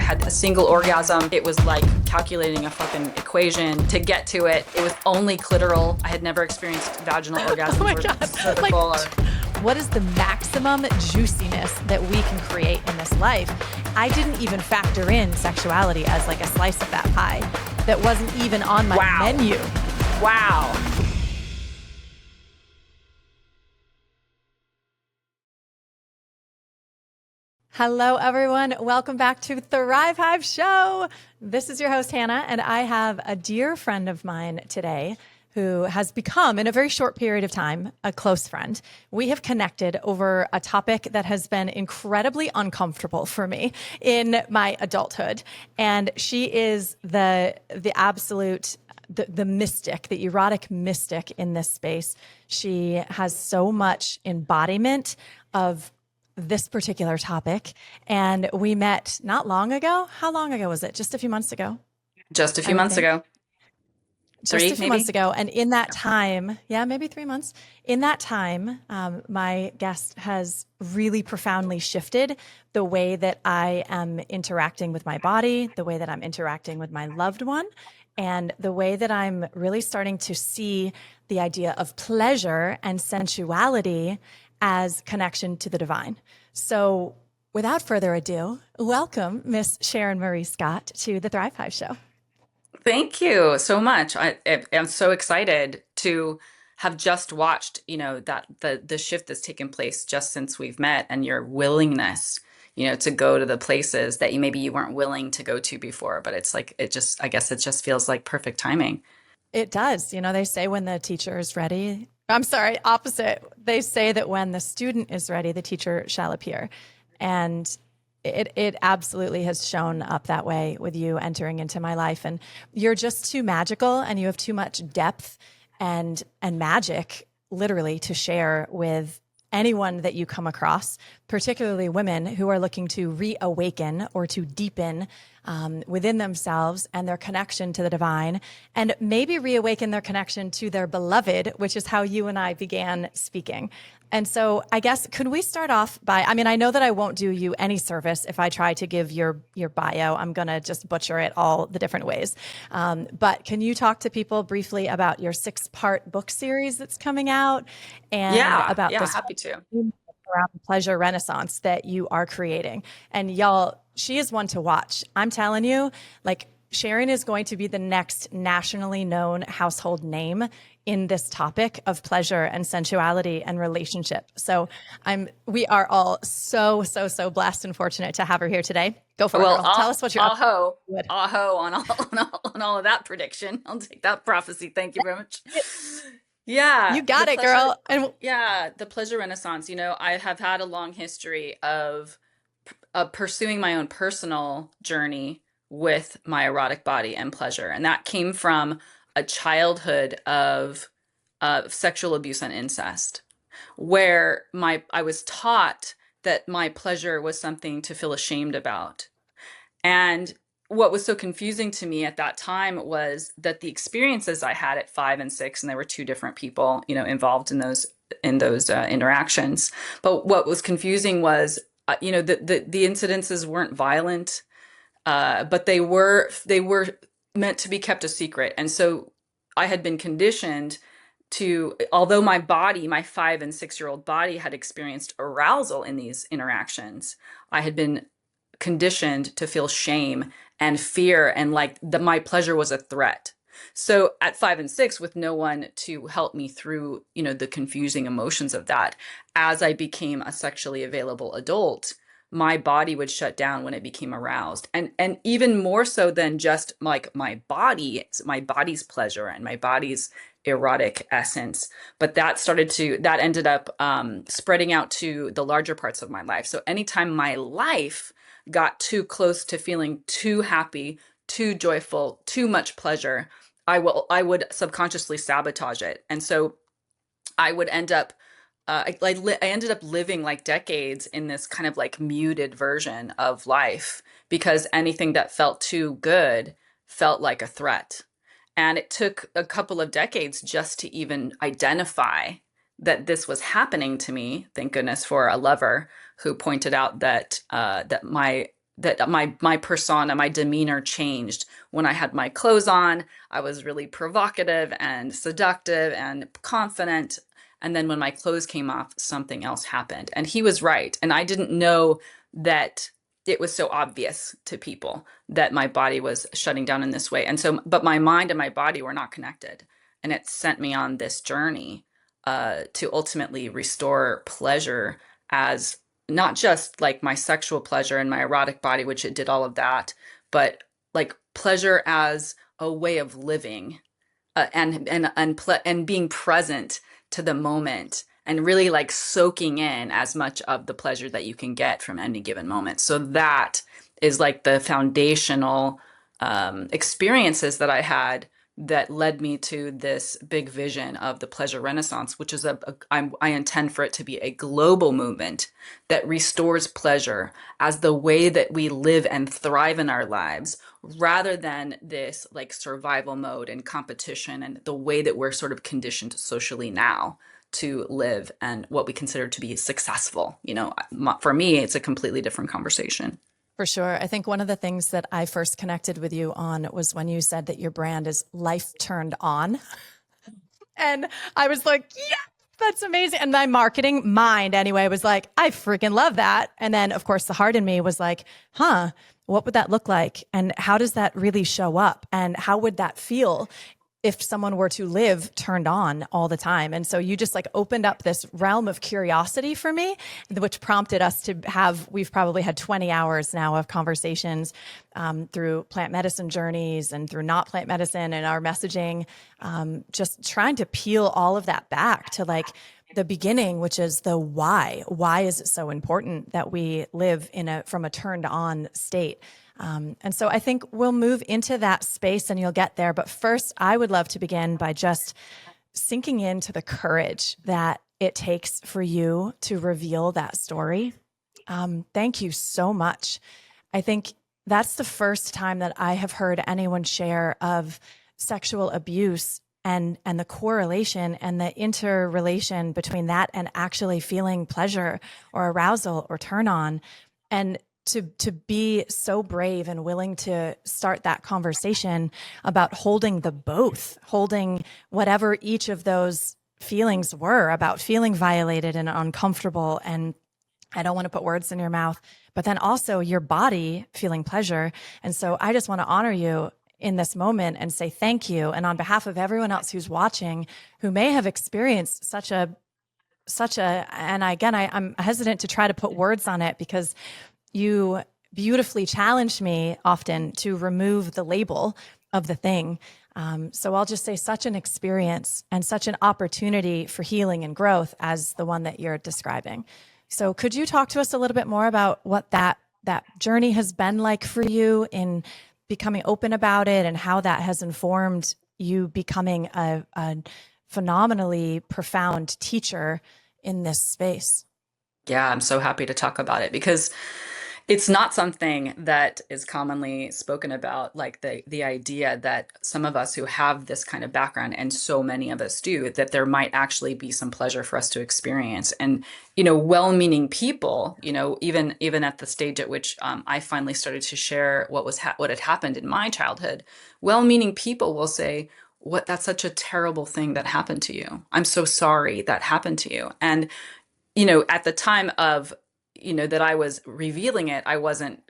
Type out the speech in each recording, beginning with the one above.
had a single orgasm. It was like calculating a fucking equation to get to it. It was only clitoral. I had never experienced vaginal orgasms Oh my or God. cervical. What is the maximum juiciness that we can create in this life? I didn't even factor in sexuality as like a slice of that pie that wasn't even on my menu. Wow. Hello, everyone. Welcome back to Thrive Hive Show. This is your host, Hannah, and I have a dear friend of mine today who has become, in a very short period of time, a close friend. We have connected over a topic that has been incredibly uncomfortable for me in my adulthood. And she is the absolute the mystic, the erotic mystic in this space. She has so much embodiment of this particular topic. And we met not long ago. How long ago was it? Just a few months ago? Just a few months ago. Just a few months ago. And in that time, maybe 3 months. In that time, my guest has really profoundly shifted the way that I am interacting with my body, the way that I'm interacting with my loved one, and the way that I'm really starting to see the idea of pleasure and sensuality as connection to the divine. So without further ado, welcome Miss Sharon Marie Scott to the Thrive Hive Show. Thank you so much. I'm so excited to have just watched, that the shift that's taken place just since we've met, and your willingness, to go to the places that maybe you weren't willing to go to before. But it's like, I guess it just feels like perfect timing. It does. They say when the teacher is ready, I'm sorry, opposite. They say that when the student is ready, the teacher shall appear. And it absolutely has shown up that way with you entering into my life. And you're just too magical, and you have too much depth and magic, literally, to share with anyone that you come across, particularly women who are looking to reawaken or to deepen within themselves and their connection to the divine, and maybe reawaken their connection to their beloved, which is how you and I began speaking. And so I guess, could we start off by, I know that I won't do you any service if I try to give your bio. I'm going to just butcher it all the different ways. But can you talk to people briefly about your 6-part book series that's coming out, and about this happy to. around the pleasure renaissance that you are creating? And y'all, she is one to watch. I'm telling you, like, Sharon is going to be the next nationally known household name in this topic of pleasure and sensuality and relationship. So we are all so blessed and fortunate to have her here today. Go for it, girl. Tell us what you're up to. Aho on all of that prediction. I'll take that prophecy. Thank you very much. Yeah. You got it, girl. And the pleasure renaissance. I have had a long history of pursuing my own personal journey with my erotic body and pleasure. And that came from a childhood of sexual abuse and incest, where I was taught that my pleasure was something to feel ashamed about. And what was so confusing to me at that time was that the experiences I had at 5 and 6, and there were 2 different people, involved in those interactions. But what was confusing was, the incidences weren't violent, but they were meant to be kept a secret. And so I had been conditioned to, although my 5 and 6-year-old body had experienced arousal in these interactions, I had been conditioned to feel shame and fear, and like my pleasure was a threat. So at 5 and 6, with no one to help me through, the confusing emotions of that, as I became a sexually available adult, my body would shut down when it became aroused. And even more so than just like my body's pleasure and my body's erotic essence. But that ended up spreading out to the larger parts of my life. So anytime my life got too close to feeling too happy, too joyful, too much pleasure, I would subconsciously sabotage it. And so I would end up I ended up living like decades in this kind of like muted version of life, because anything that felt too good felt like a threat. And it took a couple of decades just to even identify that this was happening to me. Thank goodness for a lover who pointed out that my that my persona, my demeanor changed. When I had my clothes on, I was really provocative and seductive and confident. And then when my clothes came off, something else happened. And he was right. And I didn't know that it was so obvious to people that my body was shutting down in this way. And so, but my mind and my body were not connected. And it sent me on this journey to ultimately restore pleasure as not just like my sexual pleasure and my erotic body, which it did all of that, but like pleasure as a way of living, and being present to the moment and really like soaking in as much of the pleasure that you can get from any given moment. So that is like the foundational experiences that I had that led me to this big vision of the pleasure renaissance, which is I intend for it to be a global movement that restores pleasure as the way that we live and thrive in our lives, rather than this like survival mode and competition and the way that we're sort of conditioned socially now to live and what we consider to be successful. For me, it's a completely different conversation. For sure. I think one of the things that I first connected with you on was when you said that your brand is life turned on. And I was like, yeah, that's amazing. And my marketing mind, anyway, was like, I freaking love that. And then, of course, the heart in me was like, what would that look like? And how does that really show up? And how would that feel if someone were to live turned on all the time? And so you just like opened up this realm of curiosity for me, which prompted us to we've probably had 20 hours now of conversations through plant medicine journeys and through not plant medicine and our messaging, just trying to peel all of that back to like the beginning, which is the why. Why is it so important that we live from a turned on state? And so I think we'll move into that space and you'll get there. But first, I would love to begin by just sinking into the courage that it takes for you to reveal that story. Thank you so much. I think that's the first time that I have heard anyone share of sexual abuse and the correlation and the interrelation between that and actually feeling pleasure or arousal or turn on. And to be so brave and willing to start that conversation about holding holding whatever each of those feelings were, about feeling violated and uncomfortable. And I don't want to put words in your mouth, but then also your body feeling pleasure. And so I just want to honor you in this moment and say thank you. And on behalf of everyone else who's watching, who may have experienced such a, and again, I'm hesitant to try to put words on it because you beautifully challenged me often to remove the label of the thing. So I'll just say such an experience and such an opportunity for healing and growth as the one that you're describing. So could you talk to us a little bit more about what that journey has been like for you in becoming open about it and how that has informed you becoming a phenomenally profound teacher in this space? Yeah, I'm so happy to talk about it because it's not something that is commonly spoken about, like the idea that some of us who have this kind of background, and so many of us do, that there might actually be some pleasure for us to experience. And, well-meaning people, even at the stage at which I finally started to share what had happened in my childhood, well-meaning people will say, that's such a terrible thing that happened to you. I'm so sorry that happened to you. And, at the time of that I was revealing it, I wasn't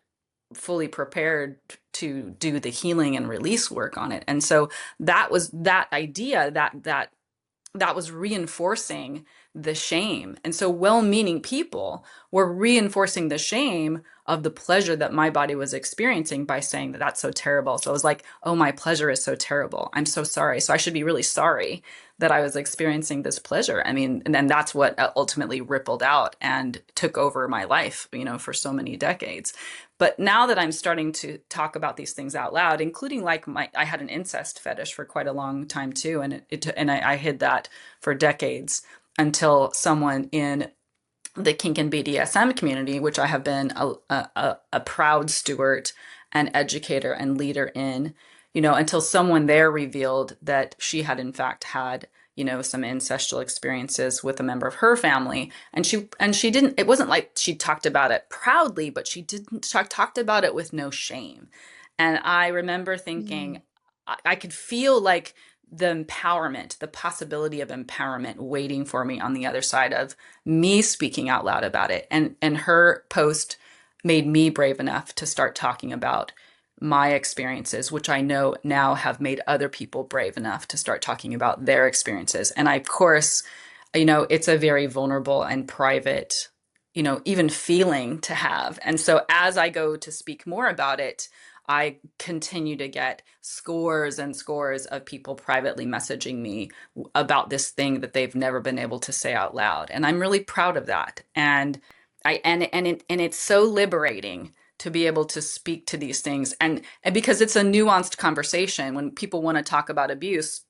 fully prepared to do the healing and release work on it. And so that was that idea that was reinforcing the shame. And so well-meaning people were reinforcing the shame of the pleasure that my body was experiencing by saying that that's so terrible. So I was like, oh, my pleasure is so terrible. I'm so sorry. So I should be really sorry that I was experiencing this pleasure. I mean, and then that's what ultimately rippled out and took over my life, for so many decades. But now that I'm starting to talk about these things out loud, including like I had an incest fetish for quite a long time too, and I hid that for decades until someone in the kink and BDSM community, which I have been a proud steward and educator and leader in, until someone there revealed that she had in fact had, some ancestral experiences with a member of her family. And she didn't, it wasn't like she talked about it proudly, but she didn't talked about it with no shame. And I remember thinking, Mm. I could feel like the empowerment, the possibility of empowerment waiting for me on the other side of me speaking out loud about it. And her post made me brave enough to start talking about my experiences, which I know now have made other people brave enough to start talking about their experiences. And I, of course, it's a very vulnerable and private, even feeling to have. And so as I go to speak more about it, I continue to get scores and scores of people privately messaging me about this thing that they've never been able to say out loud. And I'm really proud of that. And it's so liberating to be able to speak to these things, and because it's a nuanced conversation. When people want to talk about abuse,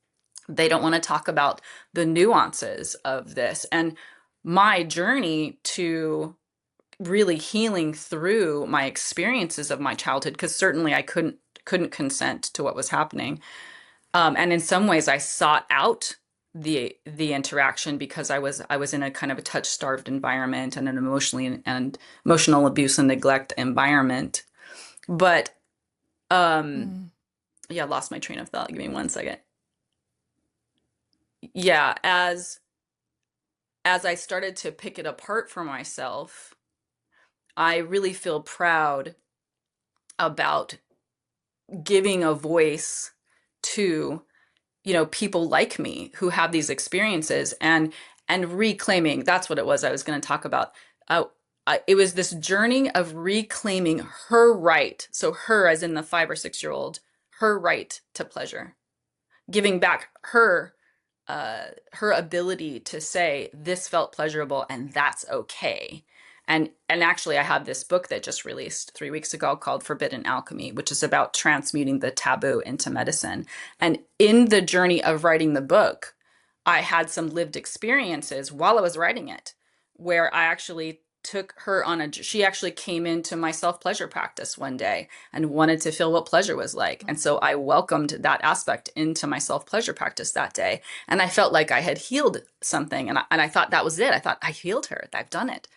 they don't want to talk about the nuances of this. And my journey to really healing through my experiences of my childhood, because certainly I couldn't consent to what was happening, and in some ways I sought out the interaction because I was in a kind of a touch starved environment and an emotional abuse and neglect environment. But Mm. yeah, I lost my train of thought. Give me 1 second. Yeah, as I started to pick it apart for myself, I really feel proud about giving a voice to, people like me who have these experiences, and reclaiming. That's what it was I was going to talk about. uh, it was this journey of reclaiming her right, so her as in the 5 or 6 year old, her right to pleasure, giving back her ability to say this felt pleasurable and that's okay. And actually I have this book that just released 3 weeks ago called Forbidden Alchemy, which is about transmuting the taboo into medicine. And in the journey of writing the book, I had some lived experiences while I was writing it, where I actually took her on she actually came into my self-pleasure practice one day and wanted to feel what pleasure was like. And so I welcomed that aspect into my self-pleasure practice that day. And I felt like I had healed something. And I thought that was it. I thought I healed her. I've done it.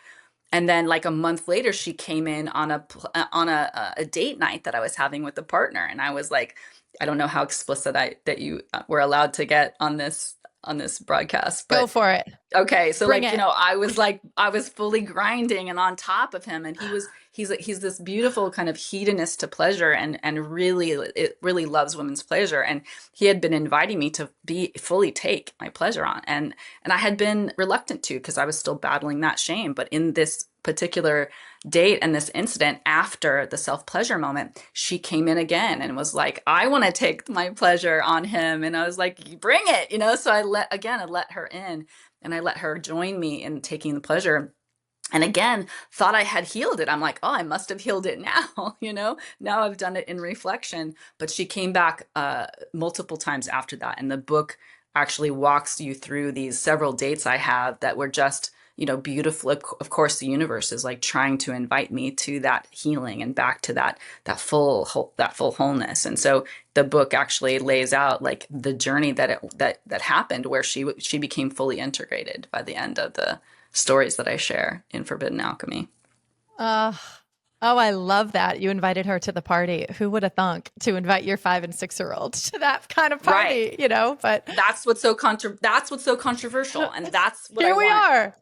And then like a month later, she came in on a date night that I was having with a partner. And I was like, I don't know how explicit that you were allowed to get on this broadcast, Go but for it. okay, so Bring like, it. I was fully grinding and on top of him, and he's this beautiful kind of hedonist to pleasure, and really it really loves women's pleasure, and he had been inviting me to be fully take my pleasure on, and I had been reluctant to because I was still battling that shame. But in this particular date and this incident after the self-pleasure moment, she came in again and was like, I want to take my pleasure on him. And I was like, bring it, so I let her in, and I let her join me in taking the pleasure. And again, thought I had healed it. I'm like, oh, I must have healed it now, Now I've done it in reflection. But she came back multiple times after that. And the book actually walks you through these several dates I have that were just, beautiful. Of course, the universe is like trying to invite me to that healing and back to that full wholeness. And so the book actually lays out like the journey that happened, where she became fully integrated by the end of the stories that I share in Forbidden Alchemy. Uh, oh, I love that. You invited her to the party. Who would have thunk to invite your 5 and 6 year old to that kind of Right. party, But That's what's so controversial, and that's what I here we want are.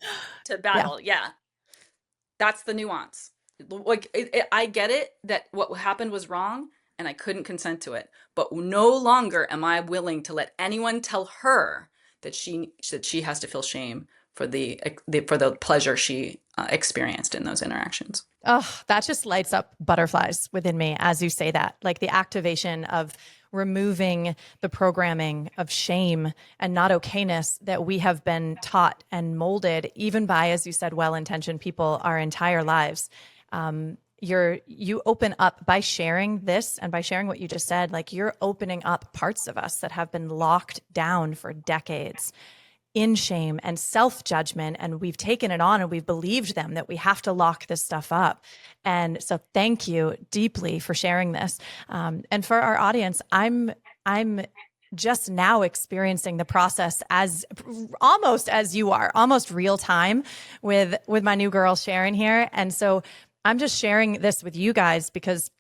to Yeah. battle. Yeah. That's the nuance. Like I get it that what happened was wrong and I couldn't consent to it, but no longer am I willing to let anyone tell her that she has to feel shame for the pleasure she experienced in those interactions. Oh, that just lights up butterflies within me as you say that. Like the activation of removing the programming of shame and not okayness that we have been taught and molded, even by, as you said, well-intentioned people our entire lives. You open up by sharing this and by sharing what you just said, like you're opening up parts of us that have been locked down for decades in shame and self-judgment, and we've taken it on and we've believed them that we have to lock this stuff up. And so thank you deeply for sharing this. And for our audience, I'm just now experiencing the process as almost as you are, almost real time with my new girl Sharon here. And so I'm just sharing this with you guys because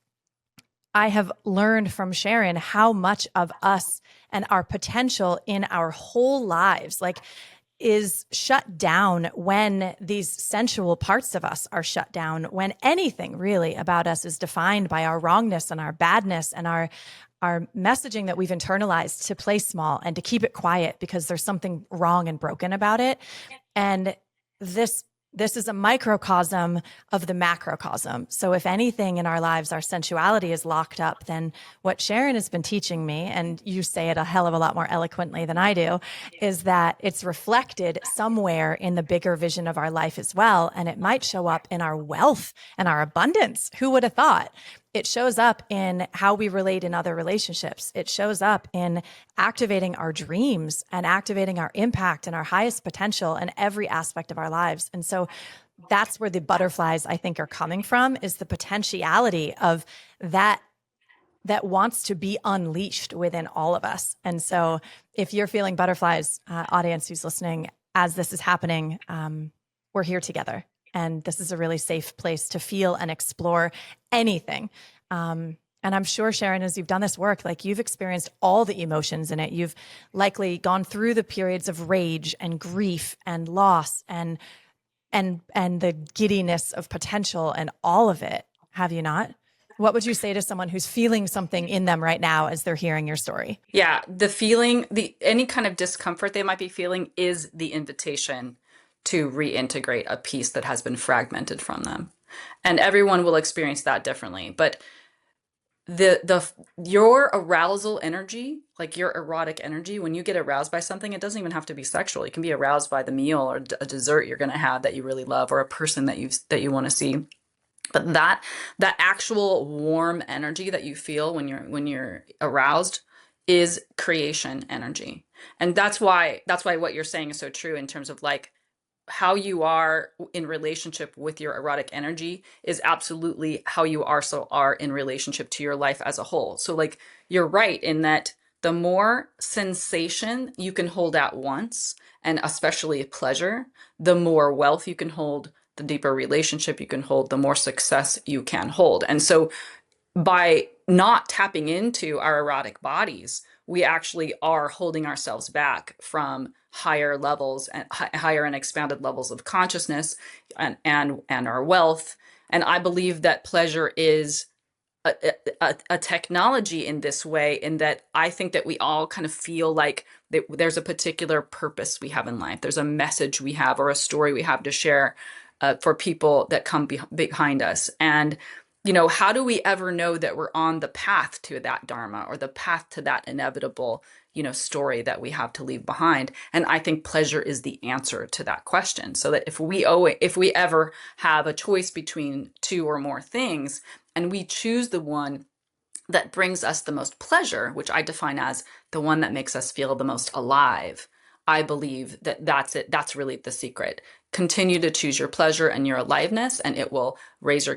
I have learned from Sharon how much of us and our potential in our whole lives, like, is shut down when these sensual parts of us are shut down, when anything really about us is defined by our wrongness and our badness and our messaging that we've internalized to play small and to keep it quiet because there's something wrong and broken about it. And this is a microcosm of the macrocosm. So if anything in our lives, our sensuality is locked up, then what Sharon has been teaching me, and you say it a hell of a lot more eloquently than I do, is that it's reflected somewhere in the bigger vision of our life as well. And it might show up in our wealth and our abundance. Who would have thought? It shows up in how we relate in other relationships. It shows up in activating our dreams and activating our impact and our highest potential in every aspect of our lives. And so that's where the butterflies, I think, are coming from, is the potentiality of that wants to be unleashed within all of us. And so if you're feeling butterflies, audience who's listening, as this is happening, we're here together. And this is a really safe place to feel and explore anything. And I'm sure, Sharon, as you've done this work, like, you've experienced all the emotions in it. You've likely gone through the periods of rage and grief and loss and the giddiness of potential and all of it. Have you not? What would you say to someone who's feeling something in them right now as they're hearing your story? Yeah, the feeling, any kind of discomfort they might be feeling is the invitation to reintegrate a piece that has been fragmented from them. And everyone will experience that differently. But the your arousal energy, like your erotic energy, when you get aroused by something, it doesn't even have to be sexual. You can be aroused by the meal or a dessert you're going to have that you really love, or a person that you want to see. But that actual warm energy that you feel when you're aroused is creation energy. And that's why what you're saying is so true in terms of, like, how you are in relationship with your erotic energy is absolutely how you also are in relationship to your life as a whole. So, like, you're right in that the more sensation you can hold at once, and especially pleasure, the more wealth you can hold, the deeper relationship you can hold, the more success you can hold. And so by not tapping into our erotic bodies, we actually are holding ourselves back from higher levels and higher and expanded levels of consciousness and our wealth. And I believe that pleasure is a technology in this way, in that I think that we all kind of feel like there's a particular purpose we have in life. There's a message we have, or a story we have to share for people that come behind us. And how do we ever know that we're on the path to that dharma, or the path to that inevitable, story that we have to leave behind? And I think pleasure is the answer to that question. So that if we ever have a choice between two or more things, and we choose the one that brings us the most pleasure, which I define as the one that makes us feel the most alive, I believe that that's it. That's really the secret. Continue to choose your pleasure and your aliveness, and it will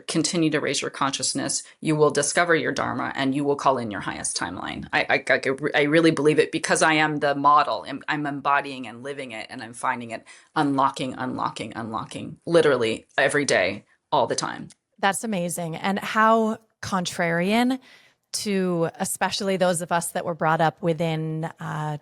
continue to raise your consciousness. You will discover your dharma, and you will call in your highest timeline. I really believe it, because I am the model. I'm embodying and living it, and I'm finding it unlocking, literally every day, all the time. That's amazing. And how contrarian to especially those of us that were brought up within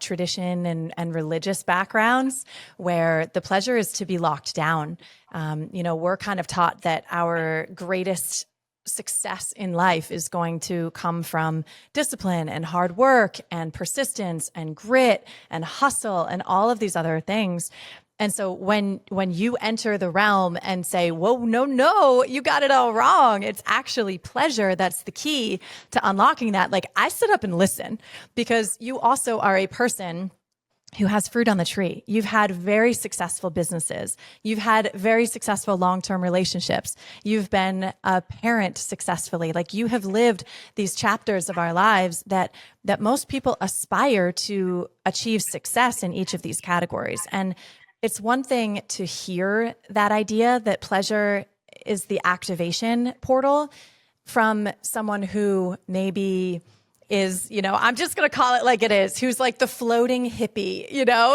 tradition and religious backgrounds, where the pleasure is to be locked down. We're kind of taught that our greatest success in life is going to come from discipline and hard work and persistence and grit and hustle and all of these other things. And so when you enter the realm and say, whoa, no, you got it all wrong, it's actually pleasure that's the key to unlocking that. Like, I sit up and listen, because you also are a person who has fruit on the tree. You've had very successful businesses. You've had very successful long-term relationships. You've been a parent successfully. Like, you have lived these chapters of our lives that most people aspire to achieve success in each of these categories. And it's one thing to hear that idea that pleasure is the activation portal from someone who maybe is, I'm just going to call it like it is, who's like the floating hippie,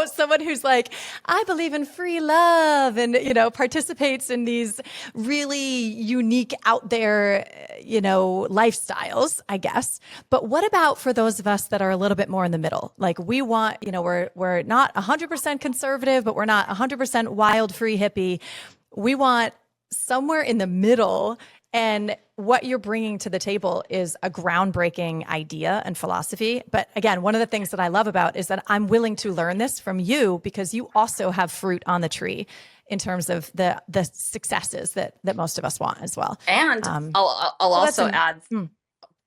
someone who's like, I believe in free love and, participates in these really unique out there, lifestyles, I guess. But what about for those of us that are a little bit more in the middle? Like we want, we're not 100% conservative, but we're not 100% wild free hippie. We want somewhere in the middle. And what you're bringing to the table is a groundbreaking idea and philosophy. But again, one of the things that I love about is that I'm willing to learn this from you because you also have fruit on the tree in terms of the successes that most of us want as well. And I'll So also add,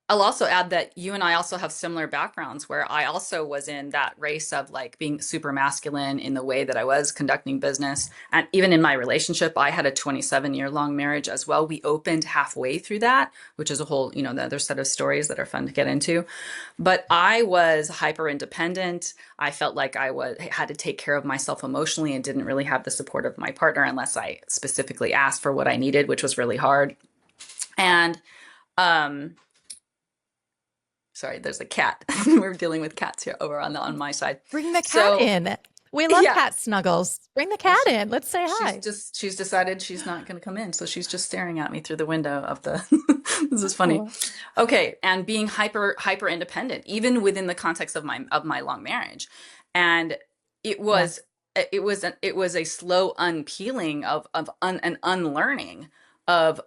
I'll also add that you and I also have similar backgrounds where I also was in that race of like being super masculine in the way that I was conducting business. And even in my relationship, I had a 27-year long marriage as well. We opened halfway through that, which is a whole, the other set of stories that are fun to get into. But I was hyper independent. I felt like had to take care of myself emotionally and didn't really have the support of my partner unless I specifically asked for what I needed, which was really hard. And, sorry, there's a cat. We're dealing with cats here over on my side. Bring the cat in. We love cat snuggles. Bring the cat in. Let's say hi. She's decided she's not going to come in, so she's just staring at me through the window of the. This is funny. Okay, and being hyper independent, even within the context of my long marriage, and it was a slow unpeeling of an unlearning of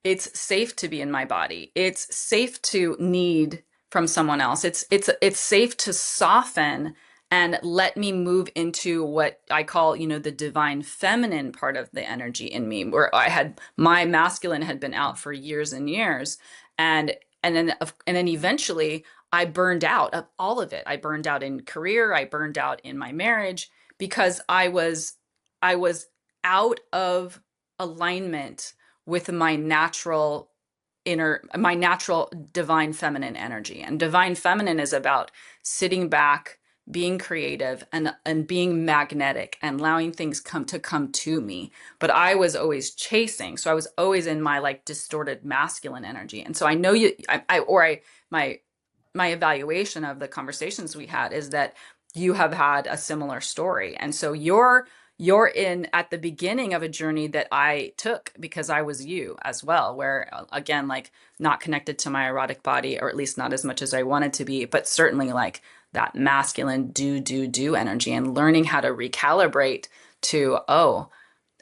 it's safe to be in my body. It's safe to need from someone else. It's safe to soften and let me move into what I call, the divine feminine part of the energy in me, where my masculine had been out for years and years. And then eventually I burned out of all of it. I burned out in career. I burned out in my marriage because I was out of alignment with my natural divine feminine energy. And divine feminine is about sitting back, being creative and being magnetic and allowing things come to me. But I was always chasing. So I was always in my like distorted masculine energy. And so I know my evaluation of the conversations we had is that you have had a similar story. And so you're in at the beginning of a journey that I took because I was you as well, where again, like not connected to my erotic body, or at least not as much as I wanted to be, but certainly like that masculine do energy and learning how to recalibrate to,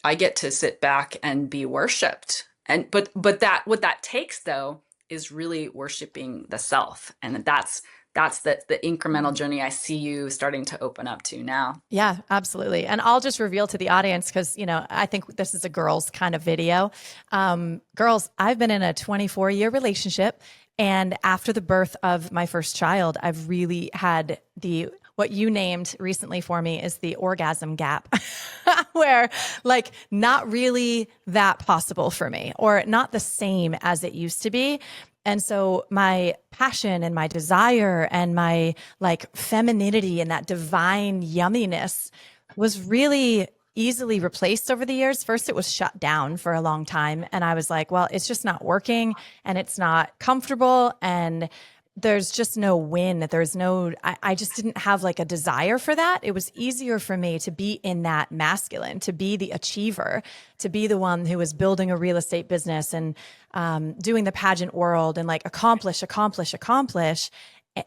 I get to sit back and be worshiped. And, but what that takes though, is really worshiping the self. And that's the incremental journey I see you starting to open up to now. Yeah, absolutely. And I'll just reveal to the audience, because, I think this is a girls kind of video. Girls, I've been in a 24-year relationship. And after the birth of my first child, I've really had what you named recently for me is the orgasm gap, where like not really that possible for me, or not the same as it used to be. And so my passion and my desire and my like femininity and that divine yumminess was really easily replaced over the years. First, it was shut down for a long time. And I was like, well, it's just not working and it's not comfortable. And there's just no win. I just didn't have like a desire for that. It was easier for me to be in that masculine, to be the achiever, to be the one who was building a real estate business and doing the pageant world and like accomplish,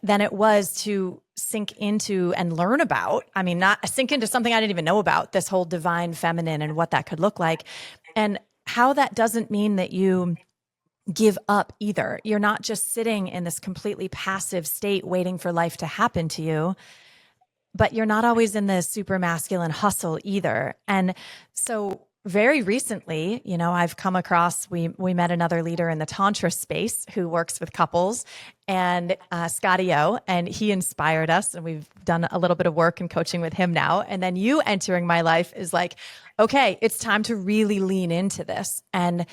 than it was to sink into and learn about. I mean, not sink into something I didn't even know about, this whole divine feminine and what that could look like. And how that doesn't mean that you give up either. You're not just sitting in this completely passive state waiting for life to happen to you, but you're not always in the super masculine hustle either. And so very recently, I've come across, we met another leader in the Tantra space who works with couples, and Scotty O, and he inspired us, and we've done a little bit of work and coaching with him now. And then you entering my life is like, okay, it's time to really lean into this. And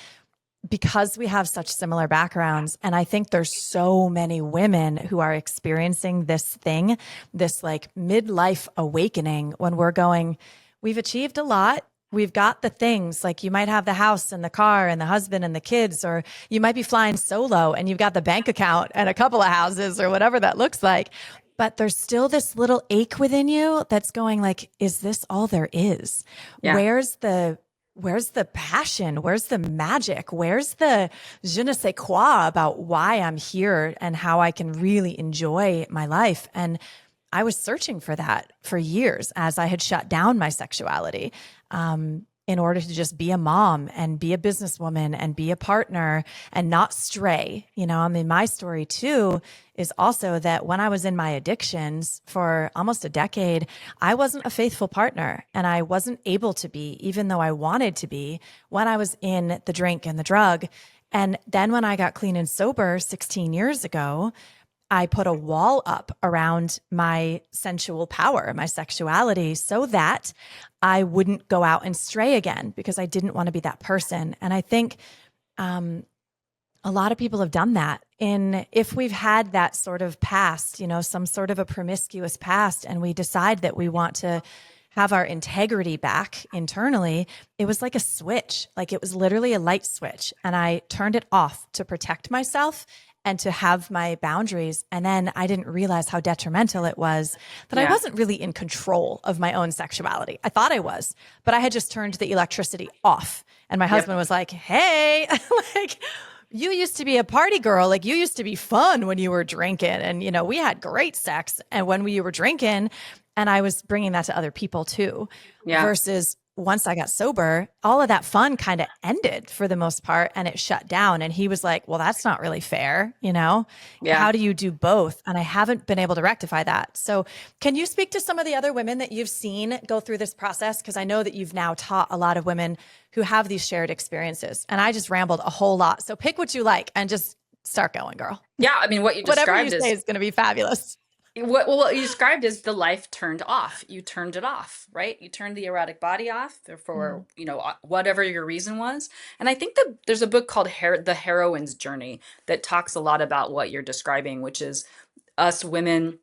because we have such similar backgrounds, and I think there's so many women who are experiencing this thing, this like midlife awakening when we're going, we've achieved a lot. we've got the things, like you might have the house and the car and the husband and the kids, or you might be flying solo and you've got the bank account and a couple of houses or whatever that looks like. But there's still this little ache within you that's going like, is this all there is? Yeah. Where's the passion? Where's the magic? Where's the je ne sais quoi about why I'm here and how I can really enjoy my life? And I was searching for that for years as I had shut down my sexuality, in order to just be a mom and be a businesswoman and be a partner and not stray. You know, I mean, my story too is also that when I was in my addictions for almost a decade, I wasn't a faithful partner and I wasn't able to be, even though I wanted to be, when I was in the drink and the drug. And then when I got clean and sober 16 years ago, I put a wall up around my sensual power, my sexuality, so that I wouldn't go out and stray again, because I didn't want to be that person. And I think a lot of people have done that. If we've had that sort of past, you know, some sort of a promiscuous past, and we decide that we want to have our integrity back internally, it was like a switch. Like it was literally a light switch. And I turned it off to protect myself and to have my boundaries. And then I didn't realize how detrimental it was, that I Yeah. wasn't really in control of my own sexuality. I thought I was, but I had just turned the electricity off. And my husband was like, hey, like, you used to be a party girl. Like you used to be fun when you were drinking. And, you know, we had great sex and when we were drinking, and I was bringing that to other people too, Yeah. versus once I got sober, all of that fun kind of ended for the most part and it shut down. And he was like, well, that's not really fair. You know, Yeah. how do you do both? And I haven't been able to rectify that. So can you speak to some of the other women that you've seen go through this process? Because I know that you've now taught a lot of women who have these shared experiences, and I just rambled a whole lot. So pick what you like and just start going, girl. Yeah. I mean, what you Whatever you described say is is going to be fabulous. what you described is the life turned off. You turned it off, right? You turned the erotic body off for, you know, whatever your reason was. And I think that there's a book called The Heroine's Journey that talks a lot about what you're describing, which is us women,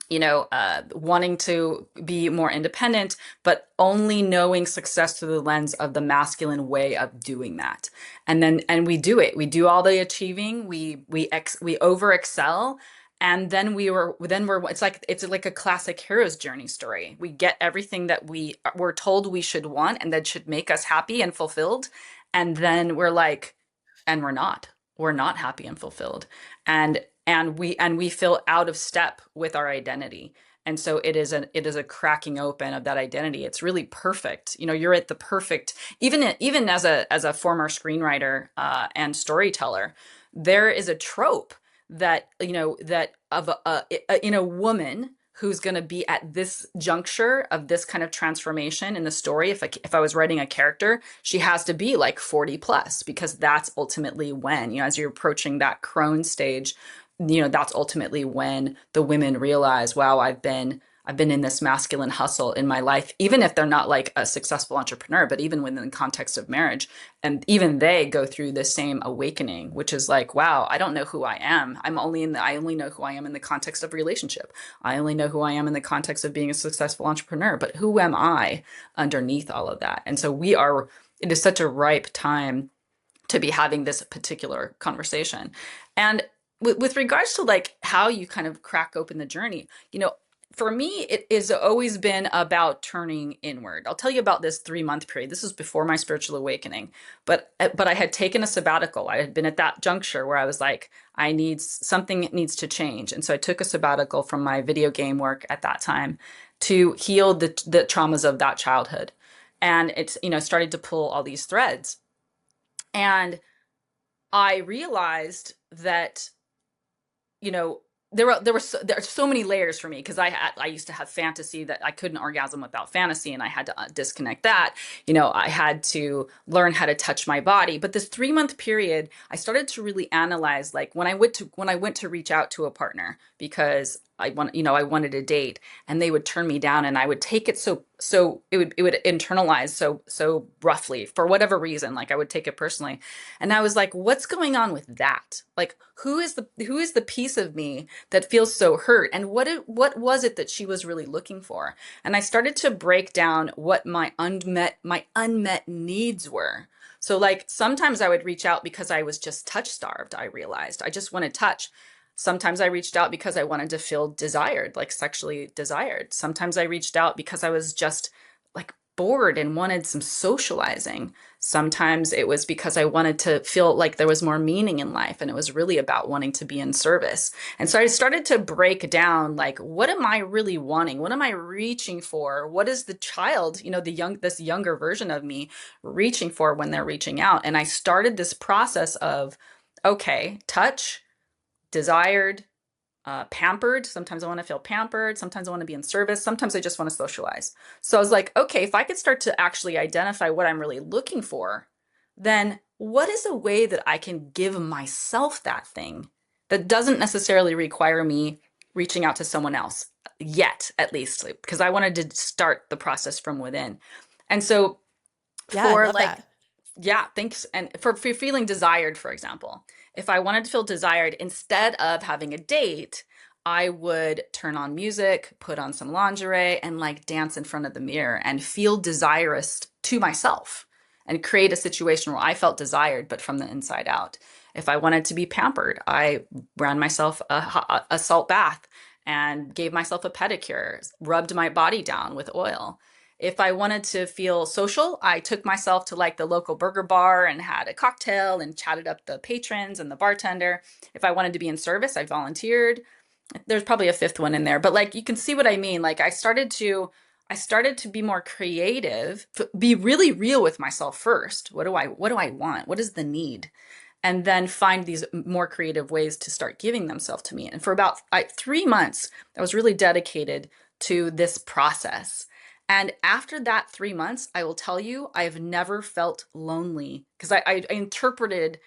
you know, wanting to be more independent, but only knowing success through the lens of the masculine way of doing that. And we do it. We do all the achieving. We over excel. And then it's like a classic hero's journey story. We get everything that we're told we should want and that should make us happy and fulfilled. And then we're like, and we're not happy and fulfilled. And we feel out of step with our identity. And so it is a cracking open of that identity. It's really perfect. You know, you're at the perfect, even as a former screenwriter and storyteller, there is a trope that, you know, that of in a woman who's going to be at this juncture of this kind of transformation in the story. If I was writing a character, she has to be like 40 plus, because that's ultimately when, you know, as you're approaching that crone stage, you know, that's ultimately when the women realize, wow, I've been in this masculine hustle in my life, even if they're not like a successful entrepreneur, but even within the context of marriage. And even they go through the same awakening, which is like, wow, I don't know who I am. I only know who I am in the context of relationship. I only know who I am in the context of being a successful entrepreneur, but who am I underneath all of that? And so it is such a ripe time to be having this particular conversation. And with regards to like how you kind of crack open the journey, you know, for me, it has always been about turning inward. I'll tell you about this 3-month period. This was before my spiritual awakening, but I had taken a sabbatical. I had been at that juncture where I was like, something needs to change. And so I took a sabbatical from my video game work at that time to heal the traumas of that childhood. And it's, you know, started to pull all these threads. And I realized that, you know, there are so many layers for me, because I used to have fantasy that I couldn't orgasm without fantasy, and I had to disconnect that. You know, I had to learn how to touch my body. But this 3-month period, I started to really analyze, like when I went to reach out to a partner, because I wanted a date, and they would turn me down, and I would take it so it would internalize so roughly for whatever reason. Like I would take it personally. And I was like, what's going on with that? Like who is the piece of me that feels so hurt? And what was it that she was really looking for? And I started to break down what my unmet needs were. So like sometimes I would reach out because I was just touch starved, I realized. I just wanted touch. Sometimes I reached out because I wanted to feel desired, like sexually desired. Sometimes I reached out because I was just like bored and wanted some socializing. Sometimes it was because I wanted to feel like there was more meaning in life, and it was really about wanting to be in service. And so I started to break down like, what am I really wanting? What am I reaching for? What is the child, this younger version of me reaching for when they're reaching out? And I started this process of, okay, touch, desired, pampered. Sometimes I want to feel pampered. Sometimes I want to be in service. Sometimes I just want to socialize. So I was like, okay, if I could start to actually identify what I'm really looking for, then what is a way that I can give myself that thing that doesn't necessarily require me reaching out to someone else yet, at least, because I wanted to start the process from within. And so Yeah, I for love like, that. yeah, thanks. And for feeling desired, for example, if I wanted to feel desired, instead of having a date, I would turn on music, put on some lingerie, and like dance in front of the mirror and feel desirous to myself and create a situation where I felt desired, but from the inside out. If I wanted to be pampered, I ran myself a salt bath and gave myself a pedicure, rubbed my body down with oil. If I wanted to feel social, I took myself to like the local burger bar and had a cocktail and chatted up the patrons and the bartender. If I wanted to be in service, I volunteered. There's probably a fifth one in there, but like you can see what I mean. Like I started to be more creative, be really real with myself first. What do I want? What is the need? And then find these more creative ways to start giving themselves to me. And for about 3 months, I was really dedicated to this process. And after that 3 months, I will tell you, I have never felt lonely because I interpreted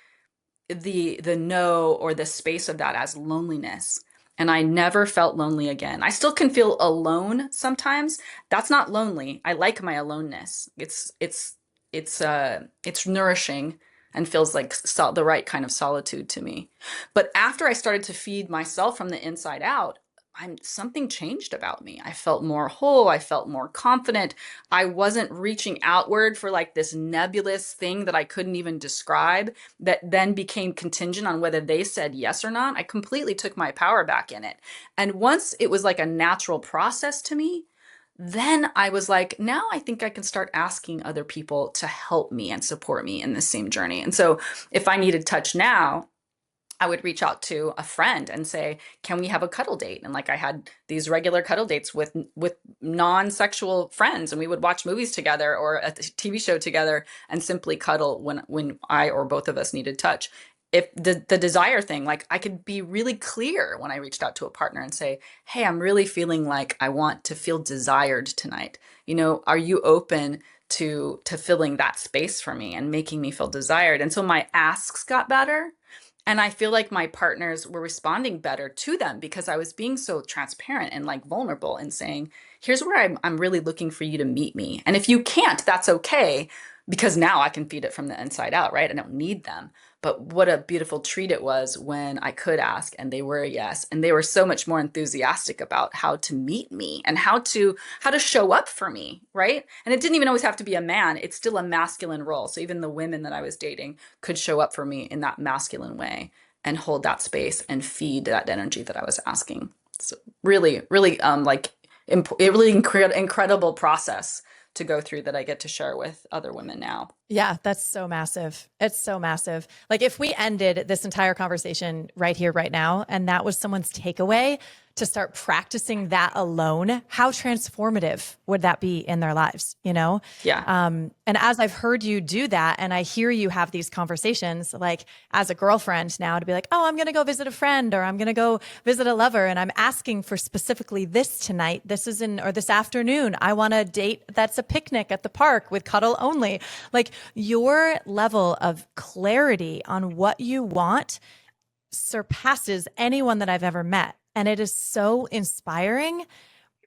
the no or the space of that as loneliness. And I never felt lonely again. I still can feel alone sometimes. That's not lonely. I like my aloneness. It's nourishing and feels like the right kind of solitude to me. But after I started to feed myself from the inside out, something changed about me. I felt more whole. I felt more confident. I wasn't reaching outward for like this nebulous thing that I couldn't even describe that then became contingent on whether they said yes or not. I completely took my power back in it. And once it was like a natural process to me, then I was like, now I think I can start asking other people to help me and support me in this same journey. And so if I needed touch now, I would reach out to a friend and say, "Can we have a cuddle date?" And like I had these regular cuddle dates with non-sexual friends, and we would watch movies together or a TV show together and simply cuddle when I or both of us needed touch. If the desire thing, like I could be really clear when I reached out to a partner and say, "Hey, I'm really feeling like I want to feel desired tonight. Are you open to filling that space for me and making me feel desired?" And so my asks got better. And I feel like my partners were responding better to them because I was being so transparent and like vulnerable and saying, here's where I'm really looking for you to meet me. And if you can't, that's okay because now I can feed it from the inside out, right? I don't need them. But what a beautiful treat it was when I could ask and they were a yes. And they were so much more enthusiastic about how to meet me and how to show up for me, right? And it didn't even always have to be a man. It's still a masculine role. So even the women that I was dating could show up for me in that masculine way and hold that space and feed that energy that I was asking. So really, really, a really incredible process to go through that I get to share with other women now. Yeah, that's so massive. It's so massive. Like if we ended this entire conversation right here, right now, and that was someone's takeaway to start practicing that alone, how transformative would that be in their lives, you know? Yeah. And as I've heard you do that, and I hear you have these conversations, like as a girlfriend now to be like, oh, I'm going to go visit a friend or I'm going to go visit a lover. And I'm asking for specifically this tonight. Or this afternoon. I want a date that's a picnic at the park with cuddle only. Like your level of clarity on what you want surpasses anyone that I've ever met. And it is so inspiring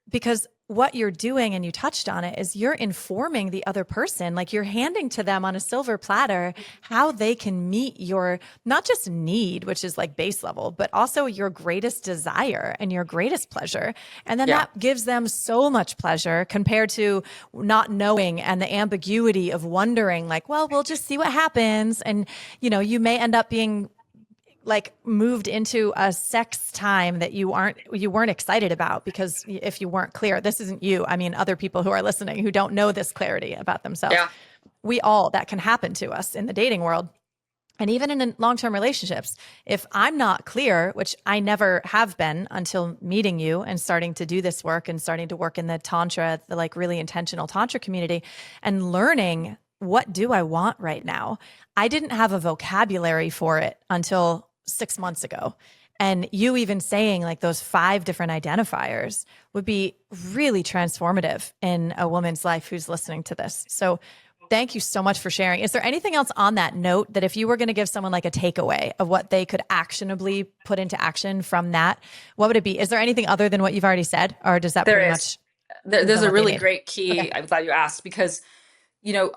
because what you're doing, and you touched on it, is you're informing the other person. Like you're handing to them on a silver platter how they can meet your not just need, which is like base level, but also your greatest desire and your greatest pleasure. And then Yeah. that gives them so much pleasure compared to not knowing and the ambiguity of wondering, like, well, we'll just see what happens. And, you may end up being like moved into a sex time that you weren't excited about, because if you weren't clear, this isn't you. I mean, other people who are listening who don't know this clarity about themselves. Yeah. That can happen to us in the dating world. And even in long-term relationships, if I'm not clear, which I never have been until meeting you and starting to do this work and starting to work in the Tantra, the like really intentional Tantra community, and learning, what do I want right now? I didn't have a vocabulary for it until 6 months ago. And you even saying like those 5 different identifiers would be really transformative in a woman's life who's listening to this. So thank you so much for sharing. Is there anything else on that note that if you were going to give someone like a takeaway of what they could actionably put into action from that, what would it be? Is there anything other than what you've already said, or does that There pretty is. much There's than a what they really need? great key. Okay. I'm glad you asked because, you know,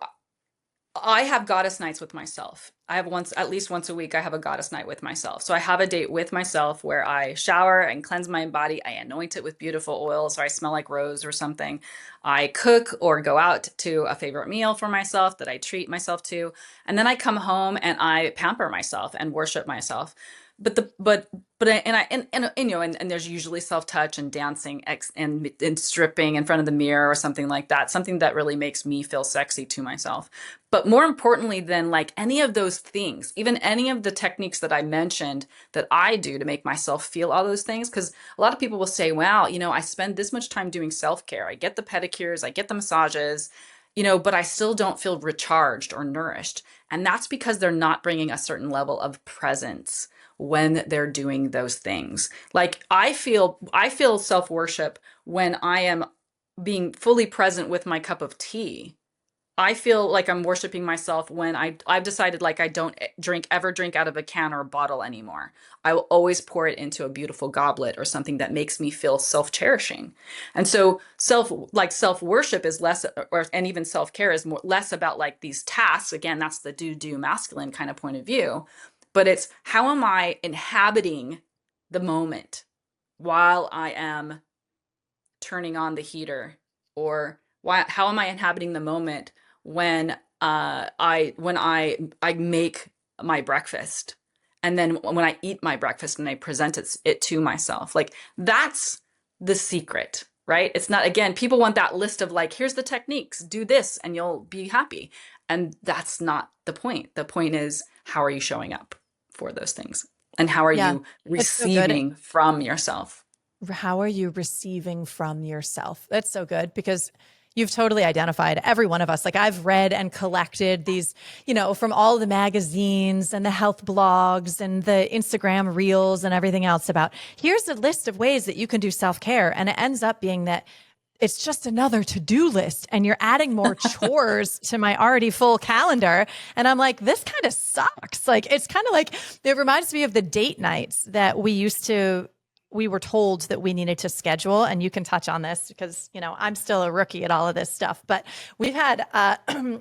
I have goddess nights with myself. I have at least once a week, I have a goddess night with myself. So I have a date with myself where I shower and cleanse my body. I anoint it with beautiful oils so I smell like rose or something. I cook or go out to a favorite meal for myself that I treat myself to. And then I come home and I pamper myself and worship myself. But the but and there's usually self-touch and dancing and stripping in front of the mirror or something like that, something that really makes me feel sexy to myself. But more importantly than like any of those things, even any of the techniques that I mentioned that I do to make myself feel all those things, because a lot of people will say, wow, I spend this much time doing self-care. I get the pedicures, I get the massages, but I still don't feel recharged or nourished. And that's because they're not bringing a certain level of presence when they're doing those things. Like I feel self-worship when I am being fully present with my cup of tea. I feel like I'm worshiping myself when I've decided like I don't drink out of a can or a bottle anymore. I will always pour it into a beautiful goblet or something that makes me feel self-cherishing. And so self-worship is less, and even self-care is less about like these tasks. Again, that's the do masculine kind of point of view, but it's how am I inhabiting the moment while I am turning on the heater, or how am I inhabiting the moment when I make my breakfast, and then when I eat my breakfast and I present it to myself. Like that's the secret, right? It's not, again, people want that list of like, here's the techniques, do this and you'll be happy. And that's not the point. The point is, how are you showing up for those things? And how are Yeah, you it's so good. receiving from yourself? How are you receiving from yourself? That's so good, because you've totally identified every one of us. Like I've read and collected these, from all the magazines and the health blogs and the Instagram reels and everything else about here's a list of ways that you can do self-care. And it ends up being that it's just another to-do list and you're adding more chores to my already full calendar. And I'm like, this kind of sucks. Like, it's kind of like, it reminds me of the date nights that we were told that we needed to schedule. And you can touch on this because, I'm still a rookie at all of this stuff, but we've had,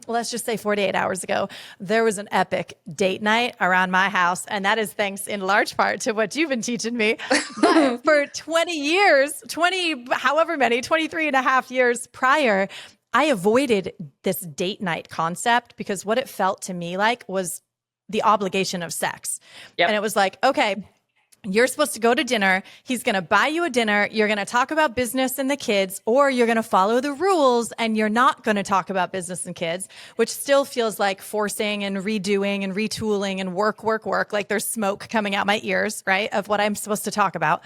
let's just say 48 hours ago, there was an epic date night around my house. And that is thanks in large part to what you've been teaching me. But for 20 years, 23 and a half years prior, I avoided this date night concept because what it felt to me like was the obligation of sex. Yep. And it was like, okay, you're supposed to go to dinner. He's going to buy you a dinner. You're going to talk about business and the kids, or you're going to follow the rules and you're not going to talk about business and kids, which still feels like forcing and redoing and retooling and work. Like there's smoke coming out my ears, right? Of what I'm supposed to talk about.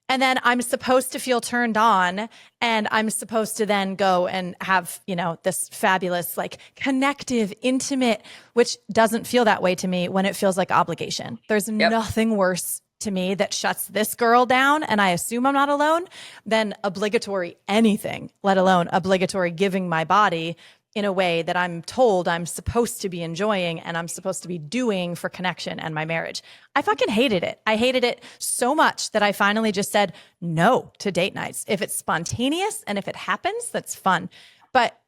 And then I'm supposed to feel turned on, and I'm supposed to then go and have, this fabulous, like connective, intimate, which doesn't feel that way to me when it feels like obligation. There's Yep. nothing worse to me that shuts this girl down, and I assume I'm not alone, than obligatory anything, let alone obligatory giving my body in a way that I'm told I'm supposed to be enjoying and I'm supposed to be doing for connection and my marriage. I fucking hated it. I hated it so much that I finally just said no to date nights. If it's spontaneous and if it happens, that's fun. But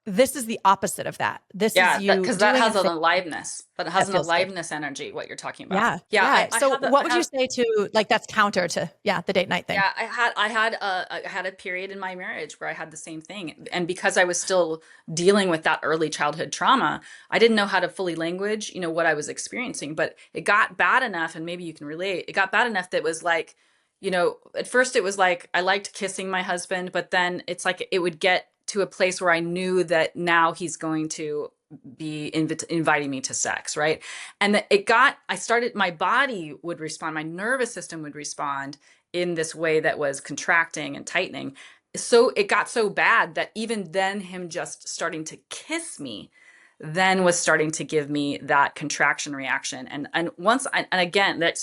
this is the opposite of that. This is Yeah, that you because that doing a has an thing aliveness. That has that an feels good. aliveness energy, what you're talking about. Yeah. Yeah, Yeah. I So have what I would you have say to like that's counter to the date night thing? yeah, I had a period in my marriage where I had the same thing. And because I was still dealing with that early childhood trauma, I didn't know how to fully language, what I was experiencing. But it got bad enough, and maybe you can relate, it got bad enough that it was like, at first it was like I liked kissing my husband, but then it's like it would get to a place where I knew that now he's going to be inviting me to sex, right? And I started, my body would respond, my nervous system would respond in this way that was contracting and tightening. So it got so bad that even then, him just starting to kiss me then was starting to give me that contraction reaction. And again,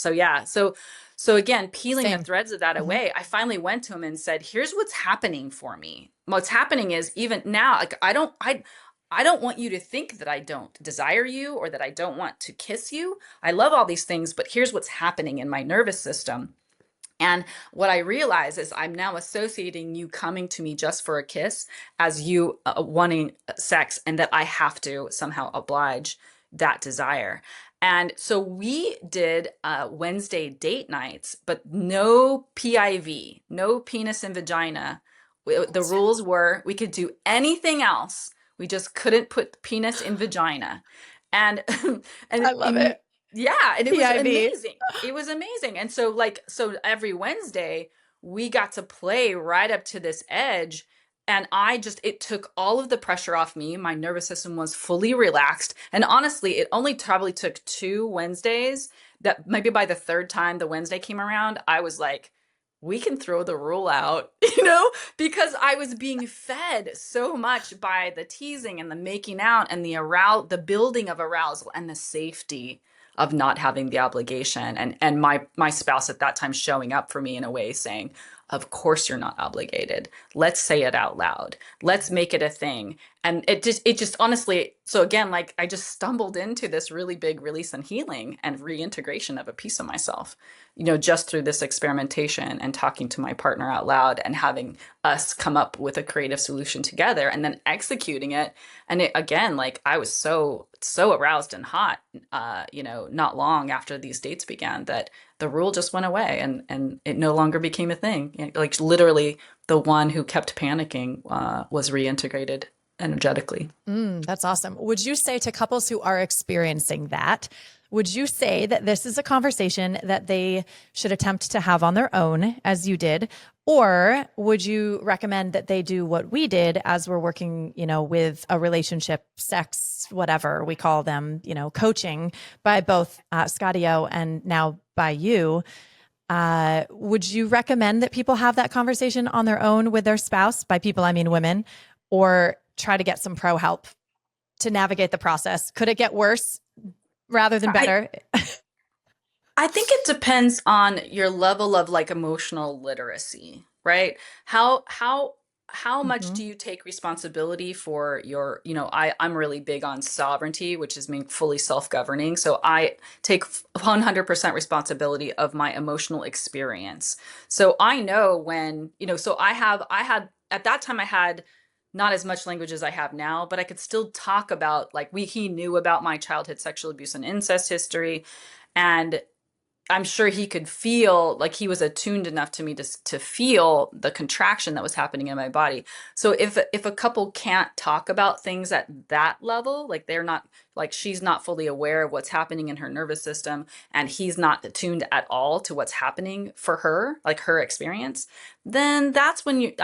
so again, peeling the Same. threads of that Hmm. away, I finally went to him and said, here's what's happening for me. What's happening is, even now, like, I don't want you to think that I don't desire you or that I don't want to kiss you. I love all these things, but here's what's happening in my nervous system. And what I realize is I'm now associating you coming to me just for a kiss as you wanting sex, and that I have to somehow oblige that desire. And so we did Wednesday date nights, but no PIV, no penis and vagina. The What? rules were we could do anything else. We just couldn't put penis in vagina. And I and love it. yeah, and it was PIV. amazing. It was amazing. And so, like, so every Wednesday we got to play right up to this edge. And it took all of the pressure off me. My nervous system was fully relaxed. And honestly, it only probably took 2 Wednesdays, that maybe by the third time the Wednesday came around, I was like, we can throw the rule out, because I was being fed so much by the teasing and the making out and the building of arousal and the safety of not having the obligation, and my spouse at that time showing up for me in a way saying, of course you're not obligated, let's say it out loud, let's make it a thing. And it just honestly, so again, like, I just stumbled into this really big release and healing and reintegration of a piece of myself, just through this experimentation and talking to my partner out loud and having us come up with a creative solution together and then executing it. And it, again, like, I was so aroused and hot, not long after these dates began, that the rule just went away, and it no longer became a thing. Like, literally, the one who kept panicking was reintegrated energetically. That's awesome. Would you say to couples who are experiencing that, would you say that this is a conversation that they should attempt to have on their own, as you did? Or would you recommend that they do what we did as we're working, with a relationship, sex, whatever we call them, coaching by both Scotty O and now by you? Would you recommend that people have that conversation on their own with their spouse? By people, I mean women, or try to get some pro help to navigate the process? Could it get worse rather than I better? I think it depends on your level of, like, emotional literacy, right? How much Hmm. do you take responsibility for your, I'm really big on sovereignty, which is being fully self-governing. So I take 100% responsibility of my emotional experience. So I know when, so I had at that time, I had not as much language as I have now, but I could still talk about, like, he knew about my childhood sexual abuse and incest history. And I'm sure he could feel, like, he was attuned enough to me to feel the contraction that was happening in my body. So if a couple can't talk about things at that level, like, they're not, like, she's not fully aware of what's happening in her nervous system, and he's not attuned at all to what's happening for her, like her experience, then that's when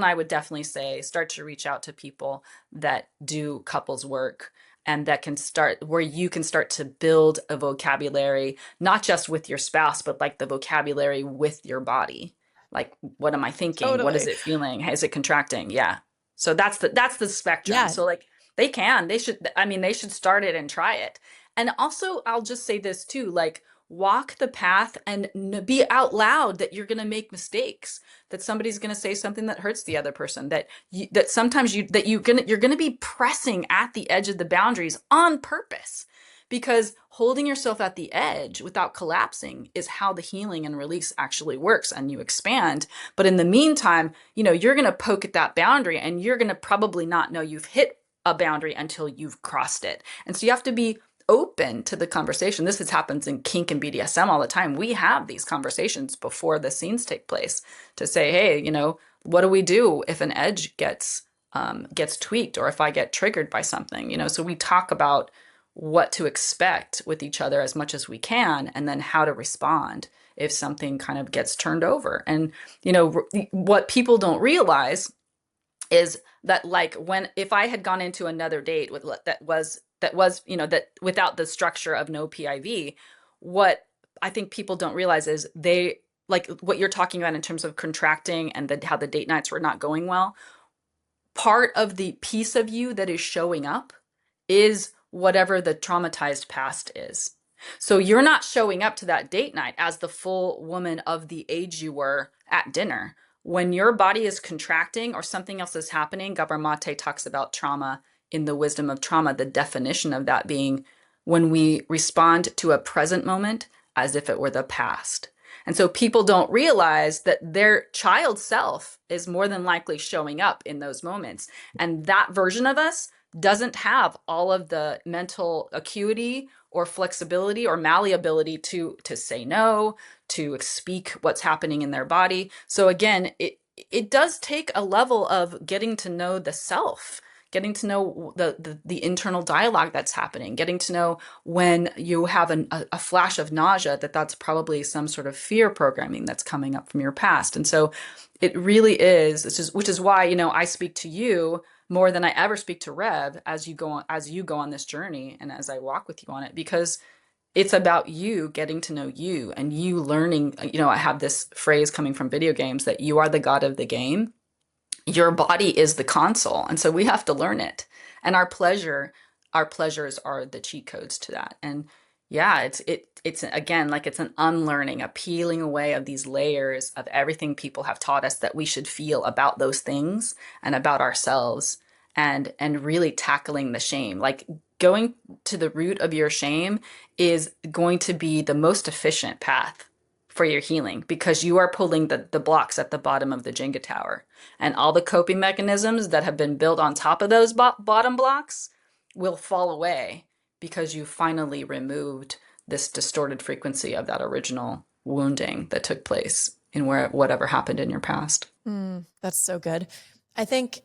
I would definitely say start to reach out to people that do couples work, and that can start, where you can start to build a vocabulary, not just with your spouse, but, like, the vocabulary with your body. Like, what am I thinking? What is Totally. it feeling? Is it contracting? Yeah. So that's the spectrum. Yeah. So, like, they should, I mean, they should start it and try it. And also, I'll just say this too, like, walk the path and be out loud that you're going to make mistakes, that somebody's going to say something that hurts the other person, that sometimes you're going to be pressing at the edge of the boundaries on purpose, because holding yourself at the edge without collapsing is how the healing and release actually works, and you expand. But in the meantime, you're going to poke at that boundary, and you're going to probably not know you've hit a boundary until you've crossed it. And so you have to be open to the conversation. This happens in kink and BDSM all the time. We have these conversations before the scenes take place to say, hey, what do we do if an edge gets tweaked, or if I get triggered by something? So we talk about what to expect with each other as much as we can, and then how to respond if something kind of gets turned over. And what people don't realize is that, like, if I had gone into another date with that was that without the structure of no PIV, what I think people don't realize is they, like what you're talking about in terms of contracting and how the date nights were not going well, part of the piece of you that is showing up is whatever the traumatized past is. So you're not showing up to that date night as the full woman of the age you were at dinner. When your body is contracting or something else is happening, Gabor Mate talks about trauma in the wisdom of trauma, the definition of that being when we respond to a present moment as if it were the past. And so people don't realize that their child self is more than likely showing up in those moments. And that version of us doesn't have all of the mental acuity or flexibility or malleability to say no, to speak what's happening in their body. So again, it does take a level of getting to know the self, getting to know the internal dialogue that's happening, getting to know when you have a flash of nausea, that's probably some sort of fear programming that's coming up from your past. And so it really is, which is why, I speak to you more than I ever speak to Rev as you go on this journey, and as I walk with you on it, because it's about you getting to know you and you learning. I have this phrase coming from video games that you are the god of the game. Your body is the console. And so we have to learn it. And our pleasures are the cheat codes to that. And yeah, it's again, like it's an unlearning, a peeling away of these layers of everything people have taught us that we should feel about those things and about ourselves, and really tackling the shame. Like going to the root of your shame is going to be the most efficient path for your healing, because you are pulling the blocks at the bottom of the Jenga tower, and all the coping mechanisms that have been built on top of those bottom blocks will fall away, because you finally removed this distorted frequency of that original wounding that took place in whatever happened in your past. That's so good. I think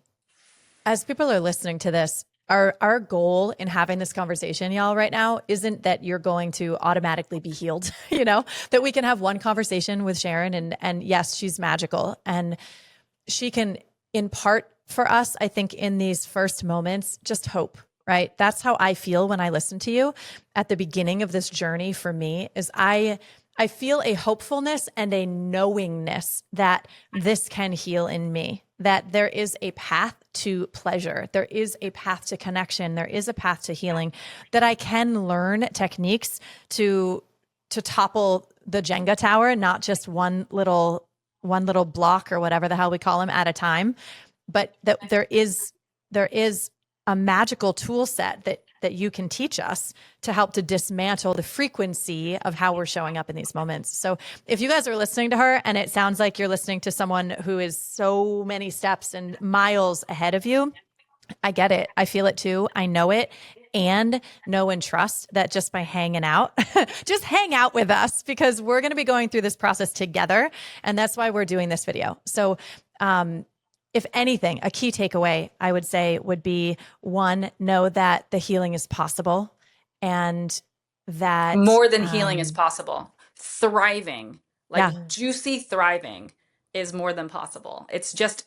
as people are listening to this, our goal in having this conversation, y'all, right now, isn't that you're going to automatically be healed, that we can have one conversation with Sharon, and yes, she's magical, and she can impart for us, I think, in these first moments, just hope, right? That's how I feel when I listen to you at the beginning of this journey. For me, is I feel a hopefulness and a knowingness that this can heal in me, that there is a path to pleasure. There is a path to connection. There is a path to healing, that I can learn techniques to topple the Jenga tower, not just one little block or whatever the hell we call them at a time, but that there is a magical tool set that you can teach us to help to dismantle the frequency of how we're showing up in these moments. So if you guys are listening to her and it sounds like you're listening to someone who is so many steps and miles ahead of you, I get it. I feel it too. I know it. And know and trust that just by hanging out, just hang out with us, because we're going to be going through this process together. And that's why we're doing this video. So, if anything, a key takeaway I would say would be, one, know that the healing is possible, and that more than healing is possible. Thriving, like yeah, juicy thriving, is more than possible. It's just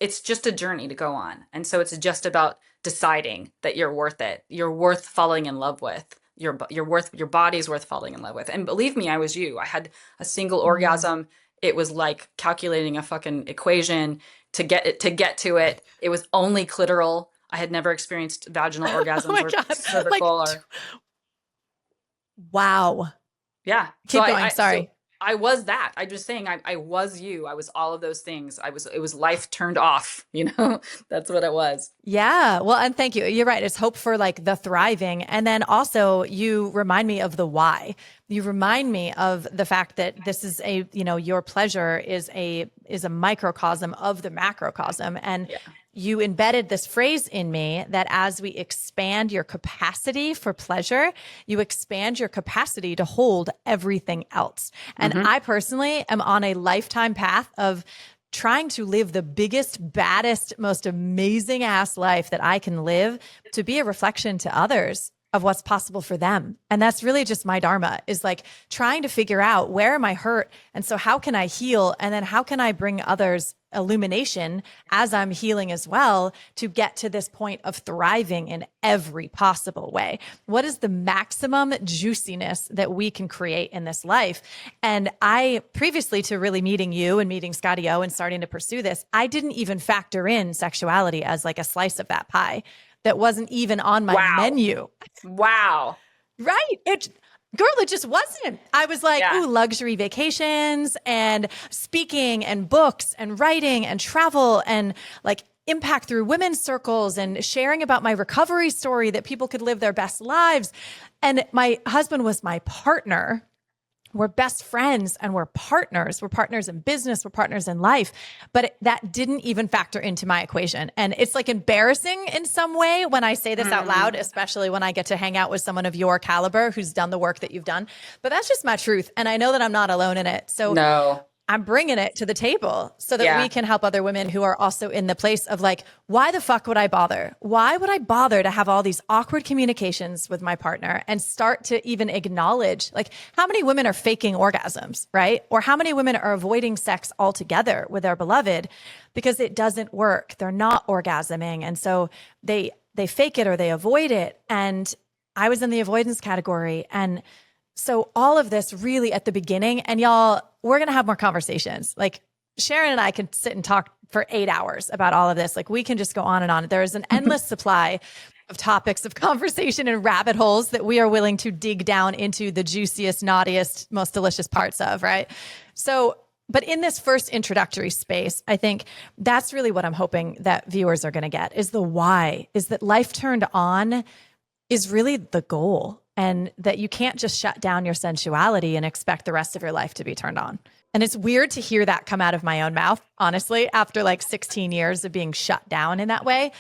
a journey to go on. And so it's just about deciding that you're worth it. You're worth falling in love with. Your body's worth falling in love with. And believe me, I was you. I had a single orgasm. It was like calculating a fucking equation to get to it. It was only clitoral. I had never experienced vaginal orgasms oh my or God. cervical Wow. Yeah. So Keep going. so Sorry. I was that. I'm just saying I was you. I was all of those things. It was life turned off, you know? That's what it was. Yeah. Well, and thank you. You're right. It's hope for like the thriving. And then also you remind me of the why. You remind me of the fact that this is a, you know, your pleasure is a microcosm of the macrocosm. And Yeah. you embedded this phrase in me that as we expand your capacity for pleasure, you expand your capacity to hold everything else. And Hmm. I personally am on a lifetime path of trying to live the biggest, baddest, most amazing ass life that I can live to be a reflection to others of what's possible for them. And that's really just my dharma is like trying to figure out where am I hurt? And so how can I heal? And then how can I bring others illumination as I'm healing as well to get to this point of thriving in every possible way? What is the maximum juiciness that we can create in this life? And I previously to really meeting you and meeting Scotty O and starting to pursue this, I didn't even factor in sexuality as like a slice of that pie that wasn't even on my Wow. menu. Wow. Right. Girl, it just wasn't. I was like, Yeah. ooh, luxury vacations and speaking and books and writing and travel and like impact through women's circles and sharing about my recovery story that people could live their best lives. And my husband was my partner. We're best friends and we're partners. We're partners in business. We're partners in life. But that didn't even factor into my equation. And it's like embarrassing in some way when I say this out loud, Mm. especially when I get to hang out with someone of your caliber who's done the work that you've done. But that's just my truth. And I know that I'm not alone in it. So No. I'm bringing it to the table so that we Yeah. can help other women who are also in the place of like, why the fuck would I bother? Why would I bother to have all these awkward communications with my partner and start to even acknowledge like how many women are faking orgasms, right? Or how many women are avoiding sex altogether with their beloved because it doesn't work. They're not orgasming. And so they fake it or they avoid it. And I was in the avoidance category. And so all of this really at the beginning, and y'all, we're going to have more conversations. Like Sharon and I can sit and talk for 8 hours about all of this. Like we can just go on and on. There is an endless supply of topics of conversation and rabbit holes that we are willing to dig down into the juiciest, naughtiest, most delicious parts of, right? So, but in this first introductory space, I think that's really what I'm hoping that viewers are going to get is the why, is that life turned on is really the goal and that you can't just shut down your sensuality and expect the rest of your life to be turned on. And it's weird to hear that come out of my own mouth, honestly, after like 16 years of being shut down in that way.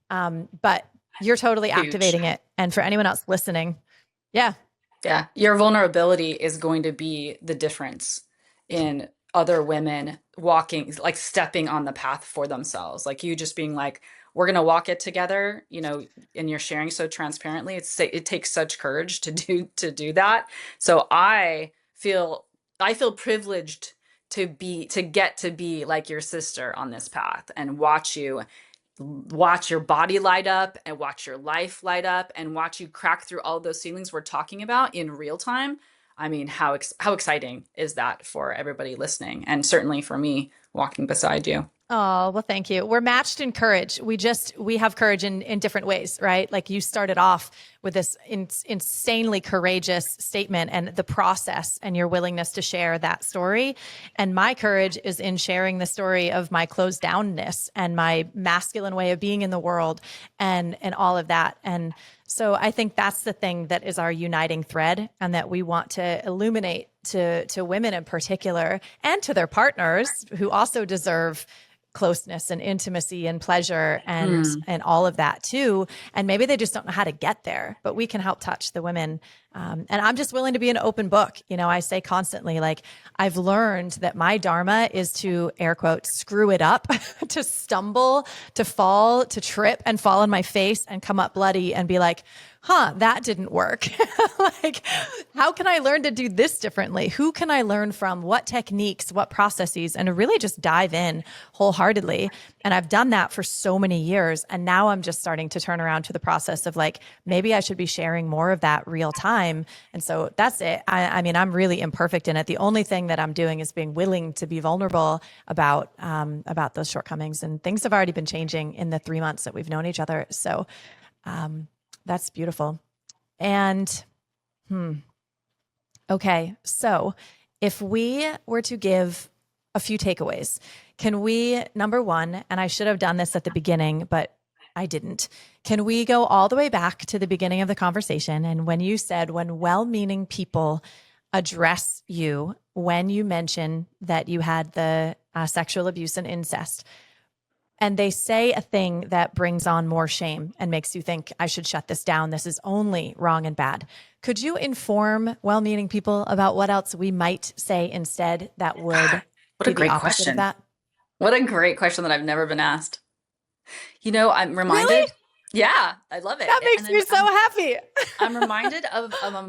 But you're totally Huge. activating it. And for anyone else listening, yeah. Yeah. Your vulnerability is going to be the difference in other women walking, like stepping on the path for themselves. Like you just being like, we're going to walk it together, you know, and you're sharing so transparently. It takes such courage to do that. So I feel privileged to get to be like your sister on this path and watch your body light up and watch your life light up and watch you crack through all those ceilings we're talking about in real time. I mean, how exciting is that for everybody listening, and certainly for me walking beside you. Oh, well, thank you. We're matched in courage. We have courage in different ways, right? Like you started off with this insanely courageous statement and the process and your willingness to share that story. And my courage is in sharing the story of my closed downness and my masculine way of being in the world and all of that. And so I think that's the thing that is our uniting thread and that we want to illuminate to women in particular and to their partners who also deserve closeness and intimacy and pleasure Mm. and all of that too. And maybe they just don't know how to get there, but we can help touch the women. And I'm just willing to be an open book. You know, I say constantly, like, I've learned that my dharma is to air quote, screw it up, to stumble, to fall, to trip and fall on my face and come up bloody and be like, huh, that didn't work. Like, how can I learn to do this differently? Who can I learn from? What techniques, what processes, and really just dive in wholeheartedly. And I've done that for so many years. And now I'm just starting to turn around to the process of like, maybe I should be sharing more of that real time. And so that's it. I mean, I'm really imperfect in it. The only thing that I'm doing is being willing to be vulnerable about those shortcomings. And things have already been changing in the 3 months that we've known each other. So that's beautiful. And Okay. So if we were to give a few takeaways, can we, number one, and I should have done this at the beginning, but I didn't. Can we go all the way back to the beginning of the conversation? And when you said, when well-meaning people address you, when you mention that you had the sexual abuse and incest, and they say a thing that brings on more shame and makes you think, I should shut this down. This is only wrong and bad. Could you inform well-meaning people about what else we might say instead that would What a be the great opposite of question. that? What a great question that I've never been asked. I'm Really? reminded. Yeah, I love it. That makes And me so happy. I'm reminded of the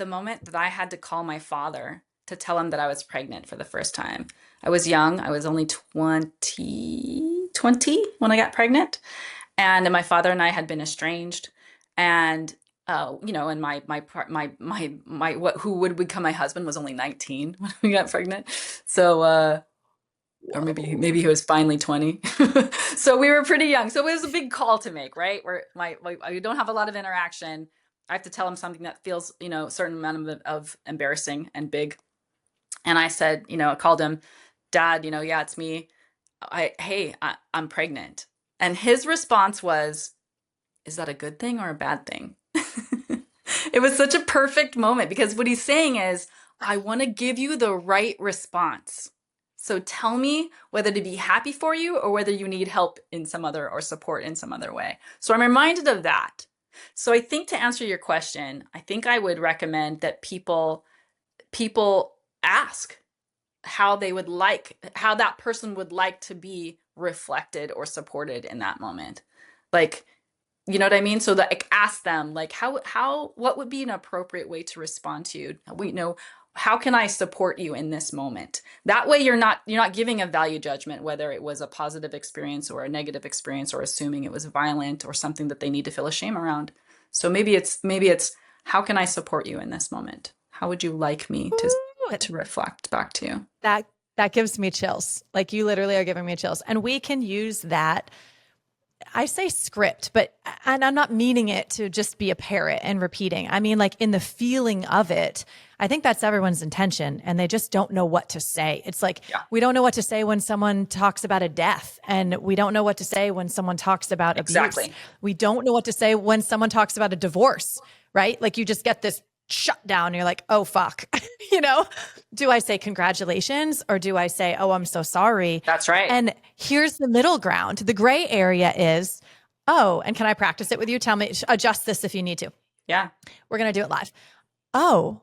moment that I had to call my father to tell him that I was pregnant for the first time. I was young. I was only 20 when I got pregnant. And my father and I had been estranged. And and who would become my husband was only 19 when we got pregnant. So or maybe he was finally 20. So we were pretty young. So it was a big call to make, right? Where I don't have a lot of interaction. I have to tell him something that feels, a certain amount of embarrassing and big. And I said, I called him, Dad, yeah, it's me. I'm pregnant. And his response was, is that a good thing or a bad thing? It was such a perfect moment because what he's saying is, I want to give you the right response. So tell me whether to be happy for you or whether you need help in some other or support in some other way. So I'm reminded of that. So I think to answer your question, I think I would recommend that people ask how that person would like to be reflected or supported in that moment. Like, you know what I mean? So that, like, ask them, like, what would be an appropriate way to respond to you? How can I support you in this moment? That way you're not giving a value judgment, whether it was a positive experience or a negative experience, or assuming it was violent or something that they need to feel ashamed around. So maybe it's how can I support you in this moment? How would you like me to reflect back to you? That gives me chills. Like, you literally are giving me chills. And we can use that. I say script, and I'm not meaning it to just be a parrot and repeating. I mean, like, in the feeling of it, I think that's everyone's intention, and they just don't know what to say. It's like, Yeah, we don't know what to say when someone talks about a death, and we don't know what to say when someone talks about abuse. exactly. We don't know what to say when someone talks about a divorce, right? Like, you just get this shut down. And you're like, oh, fuck. Do I say congratulations or do I say, oh, I'm so sorry? That's right. And here's the middle ground. The gray area is, oh, and can I practice it with you? Tell me, adjust this if you need to. Yeah. We're going to do it live. Oh,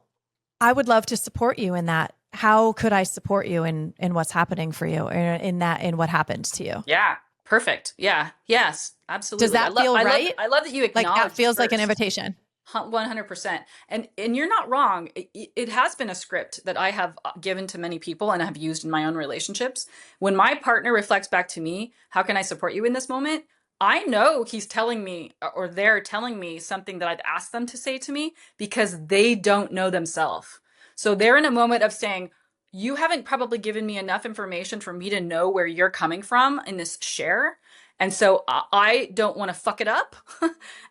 I would love to support you in that. How could I support you in what's happening for you, in what happened to you? Yeah. Perfect. Yeah. Yes. Absolutely. Does that feel right? I love that you Like, acknowledge that feels like an first. invitation. 100%. And you're not wrong. It has been a script that I have given to many people and have used in my own relationships. When my partner reflects back to me, how can I support you in this moment? I know he's telling me, or they're telling me something that I've asked them to say to me because they don't know themselves. So they're in a moment of saying, you haven't probably given me enough information for me to know where you're coming from in this share. And so I don't want to fuck it up.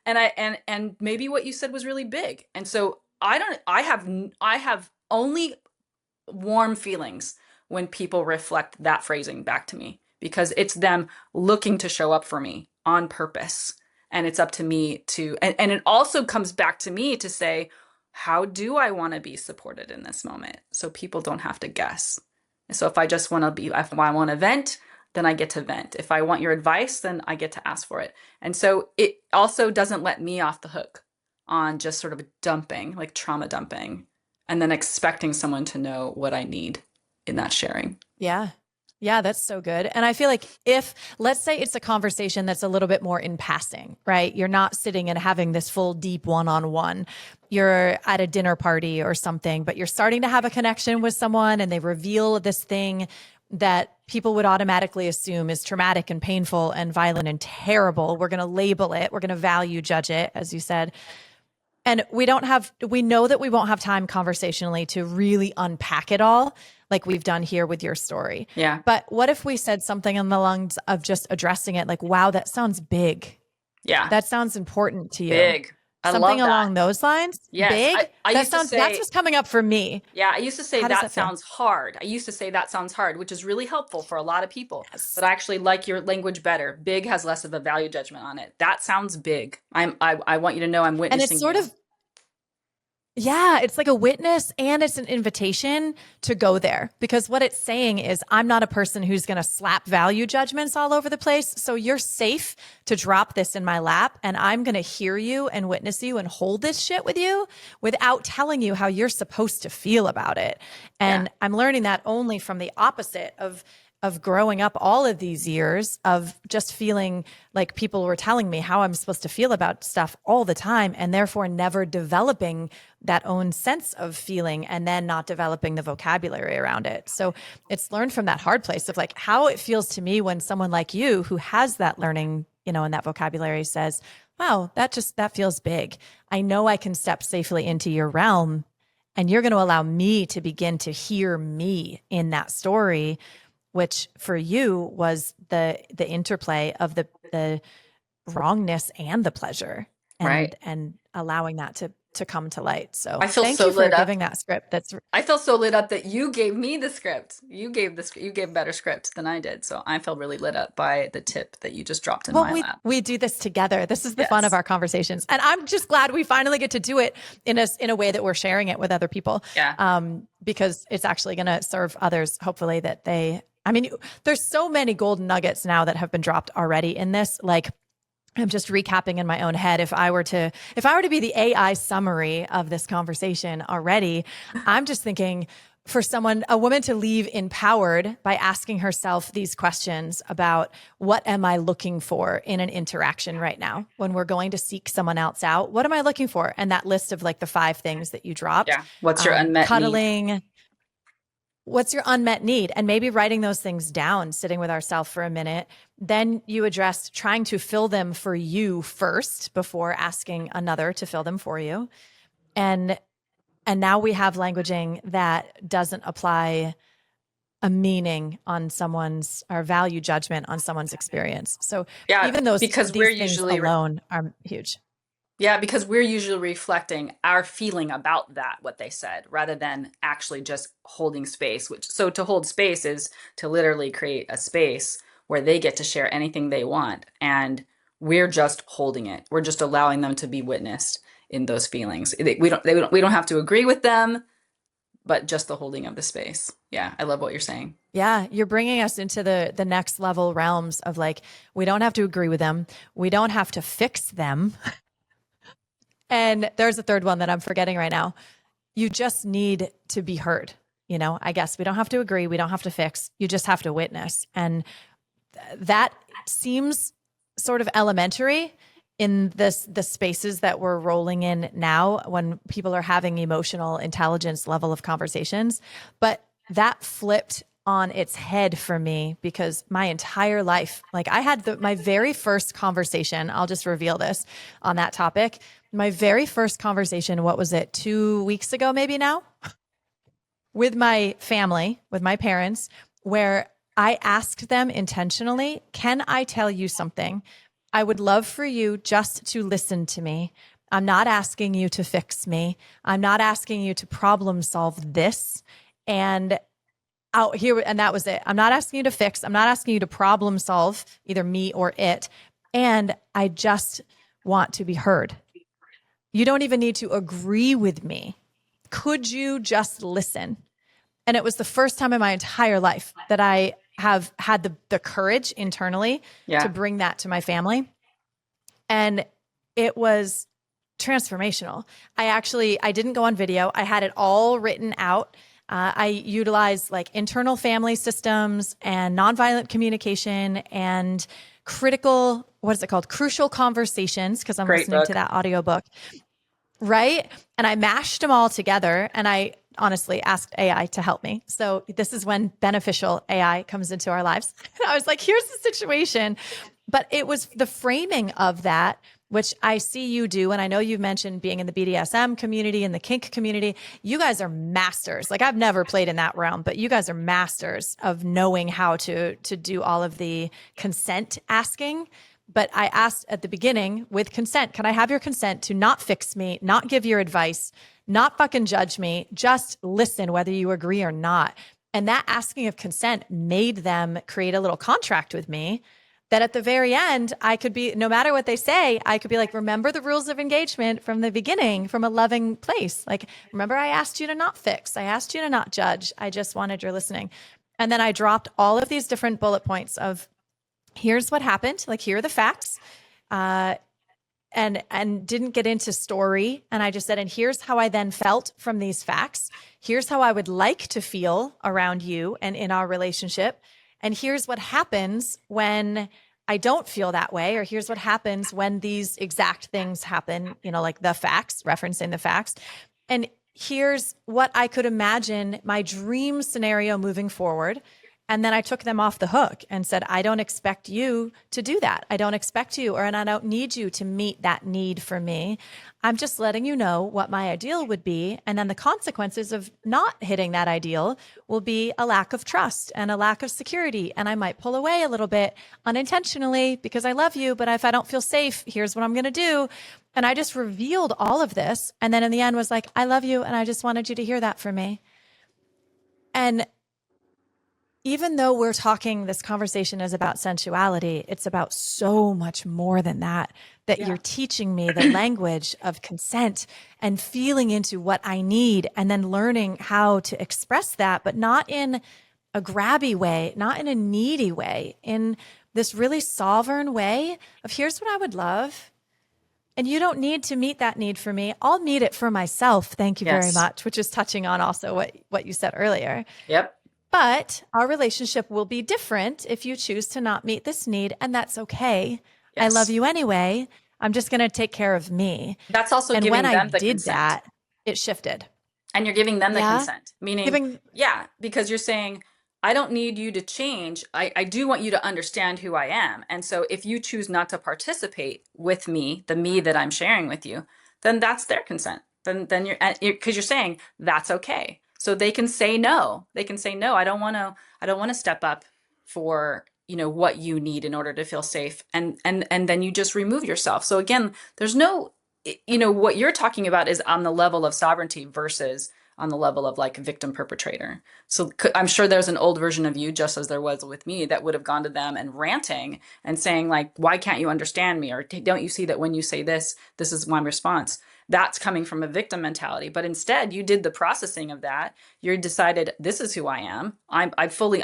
And maybe what you said was really big. And so I have only warm feelings when people reflect that phrasing back to me, because it's them looking to show up for me on purpose. And it's up to me and it also comes back to me to say, how do I want to be supported in this moment? So people don't have to guess. So if I want to vent, then I get to vent. If I want your advice, then I get to ask for it. And so it also doesn't let me off the hook on just sort of dumping, like trauma dumping, and then expecting someone to know what I need in that sharing. Yeah. Yeah, that's so good. And I feel like let's say it's a conversation that's a little bit more in passing, right? You're not sitting and having this full deep one-on-one. You're at a dinner party or something, but you're starting to have a connection with someone and they reveal this thing that people would automatically assume is traumatic and painful and violent and terrible. We're going to label it. We're going to value judge it, as you said. And we know that we won't have time conversationally to really unpack it all like we've done here with your story. Yeah. But what if we said something in the lines of just addressing it like, wow, that sounds big. Yeah. That sounds important to you. Big. I Something love that. along those lines. Yes. Big. I used to That's say, what's coming up for me. yeah, I used to say How does that that feel? sounds hard. I used to say that sounds hard, which is really helpful for a lot of people. Yes. But I actually like your language better. Big has less of a value judgment on it. That sounds big. I want you to know I'm And it's witnessing sort you. of, yeah, it's like a witness and it's an invitation to go there because what it's saying is, I'm not a person who's going to slap value judgments all over the place. So you're safe to drop this in my lap and I'm going to hear you and witness you and hold this shit with you without telling you how you're supposed to feel about it. Yeah. And I'm learning that only from the opposite of growing up all of these years of just feeling like people were telling me how I'm supposed to feel about stuff all the time and therefore never developing that own sense of feeling and then not developing the vocabulary around it. So it's learned from that hard place of like how it feels to me when someone like you who has that learning, you know, and that vocabulary says, wow, that feels big. I know I can step safely into your realm and you're going to allow me to begin to hear me in that story, which for you was the interplay of the wrongness and the pleasure Right. and allowing that to come to light. So I feel thank so you for lit up. giving that script. That's I feel so lit up that you gave me the script. You gave a better script than I did. So I feel really lit up by the tip that you just dropped in well, my we lap. we do this together. This is the fun of Yes. our conversations, and I'm just glad we finally get to do it in a way that we're sharing it with other people, Yeah. because it's actually going to serve others. Hopefully, that they. I mean, there's so many golden nuggets now that have been dropped already in this. Like I'm just recapping in my own head. If I were to be the AI summary of this conversation already, I'm just thinking for a woman to leave empowered by asking herself these questions about what am I looking for in an interaction right now when we're going to seek someone else out? What am I looking for? And that list of like the 5 things that you dropped, Yeah. What's your unmet need? cuddling, what's your unmet need, and maybe writing those things down, sitting with ourselves for a minute. Then you addressed trying to fill them for you first before asking another to fill them for you. And now we have languaging that doesn't apply a meaning on someone's or value judgment on someone's experience. So Yeah, even because we're these things usually alone are huge. yeah, because we're usually reflecting our feeling about that, what they said, rather than actually just holding space, which so to hold space is to literally create a space where they get to share anything they want. And we're just holding it. We're just allowing them to be witnessed in those feelings. We don't have to agree with them, but just the holding of the space. Yeah, I love what you're saying. Yeah, you're bringing us into the next level realms of like we don't have to agree with them. We don't have to fix them. And there's a third one that I'm forgetting right now. You just need to be heard. You know, I guess we don't have to agree. We don't have to fix. You just have to witness. And that seems sort of elementary in the spaces that we're rolling in now when people are having emotional intelligence level of conversations. But that flipped on its head for me because my entire life, like I had my very first conversation, I'll just reveal this on that topic. My very first conversation, what was it, 2 weeks ago, maybe now, with my family, with my parents, where I asked them intentionally, can I tell you something? I would love for you just to listen to me. I'm not asking you to fix me. I'm not asking you to problem solve this. And out here, and that was it. I'm not asking you to fix. I'm not asking you to problem solve either me or it. And I just want to be heard. You don't even need to agree with me. Could you just listen? And it was the first time in my entire life that I have had the courage internally to Yeah. bring that to my family. And it was transformational. I didn't go on video. I had it all written out. I utilized like internal family systems and nonviolent communication and what is it called? Crucial conversations, because I'm Great listening to book. that audiobook. Right. And I mashed them all together and I honestly asked AI to help me. So this is when beneficial AI comes into our lives. And I was like, here's the situation. But it was the framing of that, which I see you do. And I know you've mentioned being in the BDSM community and the kink community. You guys are masters. Like I've never played in that realm, but you guys are masters of knowing how to do all of the consent asking But I asked at the beginning with consent, can I have your consent to not fix me, not give your advice, not fucking judge me, just listen whether you agree or not. And that asking of consent made them create a little contract with me that at the very end, I could be, no matter what they say, I could be like, remember the rules of engagement from the beginning, from a loving place. Like, remember, I asked you to not fix, I asked you to not judge. I just wanted your listening. And then I dropped all of these different bullet points of here's what happened, like, here are the facts. Uh, and didn't get into story. And I just said, and here's how I then felt from these facts. Here's how I would like to feel around you and in our relationship. And here's what happens when I don't feel that way, or here's what happens when these exact things happen, you know, like the facts, referencing the facts. And here's what I could imagine my dream scenario moving forward. And then I took them off the hook and said, I don't expect you to do that. I don't expect you, and I don't need you to meet that need for me. I'm just letting you know what my ideal would be. And then the consequences of not hitting that ideal will be a lack of trust and a lack of security. And I might pull away a little bit unintentionally because I love you. But if I don't feel safe, here's what I'm going to do. And I just revealed all of this. And then in the end was like, I love you. And I just wanted you to hear that from me. And even though we're talking, this conversation is about sensuality, it's about so much more than that, that you're teaching me the language of consent and feeling into what I need and then learning how to express that, but not in a grabby way, not in a needy way, in this really sovereign way of here's what I would love. And you don't need to meet that need for me. I'll meet it for myself. Thank you very Yes. much, which is touching on also what you said earlier. Yep. But our relationship will be different if you choose to not meet this need, and that's okay. I love Yes. you anyway. I'm just going to take care of me. That's also And when giving I them the did consent. that, it shifted. And you're giving them the Yeah. consent, meaning, Giving, yeah, because you're saying, I don't need you to change. I do want you to understand who I am. And so if you choose not to participate with me, the me that I'm sharing with you, then that's their consent. Then because you're saying that's okay. So they can say no. They can say no. I don't want to step up for, what you need in order to feel safe. And then you just remove yourself. So again, there's no, what you're talking about is on the level of sovereignty versus on the level of like victim perpetrator. So I'm sure there's an old version of you, just as there was with me, that would have gone to them and ranting and saying like, why can't you understand me? Or don't you see that when you say this, this is my response? That's coming from a victim mentality. But instead you did the processing of that. You decided, this is who I am. I'm fully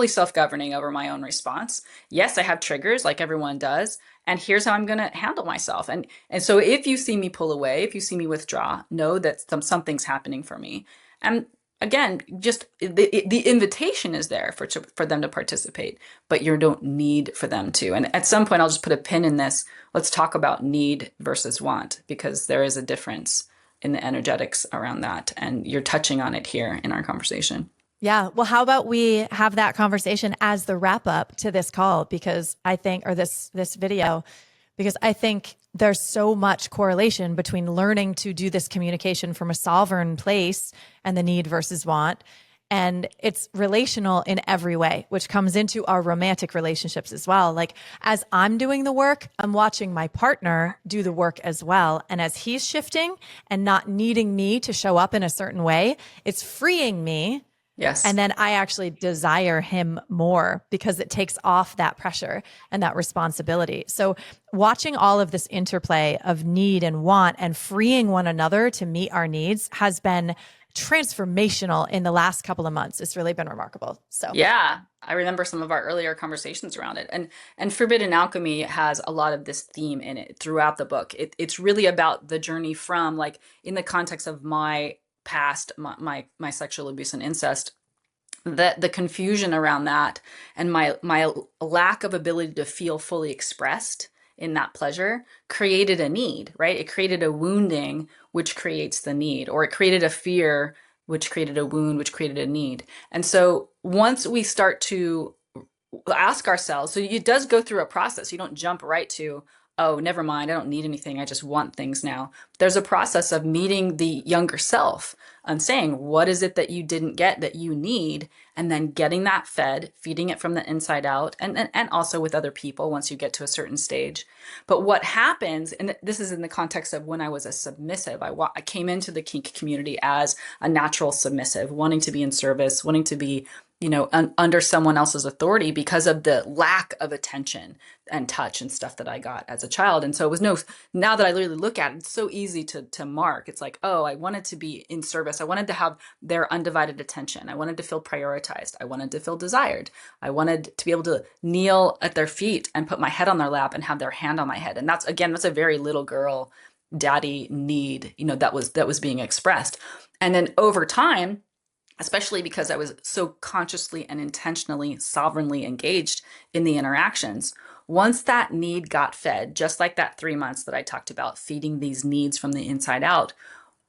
self-governing over my own response. Yes, I have triggers like everyone does. And here's how I'm going to handle myself. And so if you see me pull away, if you see me withdraw, know that something's happening for me. And again, just the invitation is there for them to participate, but you don't need for them to. And at some point, I'll just put a pin in this. Let's talk about need versus want, because there is a difference in the energetics around that. And you're touching on it here in our conversation. yeah. Well, how about we have that conversation as the wrap up to this call? Because I think, or this video, because I think there's so much correlation between learning to do this communication from a sovereign place and the need versus want. And it's relational in every way, which comes into our romantic relationships as well. Like, as I'm doing the work, I'm watching my partner do the work as well. And as he's shifting and not needing me to show up in a certain way, it's freeing me. Yes. And then I actually desire him more because it takes off that pressure and that responsibility. So watching all of this interplay of need and want and freeing one another to meet our needs has been transformational in the last couple of months. It's really been remarkable. So Yeah, I remember some of our earlier conversations around it. And Forbidden Alchemy has a lot of this theme in it throughout the book. It's really about the journey from, like, in the context of my past, my sexual abuse and incest, the confusion around that and my lack of ability to feel fully expressed in that pleasure created a need, right? It created a wounding, which creates the need, or it created a fear, which created a wound, which created a need. And so once we start to ask ourselves, so it does go through a process. You don't jump right to, oh, never mind, I don't need anything, I just want things now. There's a process of meeting the younger self and saying, what is it that you didn't get that you need? And then getting that fed, feeding it from the inside out, and also with other people once you get to a certain stage. But what happens, and this is in the context of when I was a submissive, I came into the kink community as a natural submissive, wanting to be in service, wanting to be, under someone else's authority because of the lack of attention and touch and stuff that I got as a child. And so it was now that I really look at it, it's so easy to mark. It's like, oh, I wanted to be in service. I wanted to have their undivided attention. I wanted to feel prioritized. I wanted to feel desired. I wanted to be able to kneel at their feet and put my head on their lap and have their hand on my head. And that's a very little girl daddy need, that was being expressed. And then over time, especially because I was so consciously and intentionally, sovereignly engaged in the interactions. Once that need got fed, just like that 3 months that I talked about, feeding these needs from the inside out,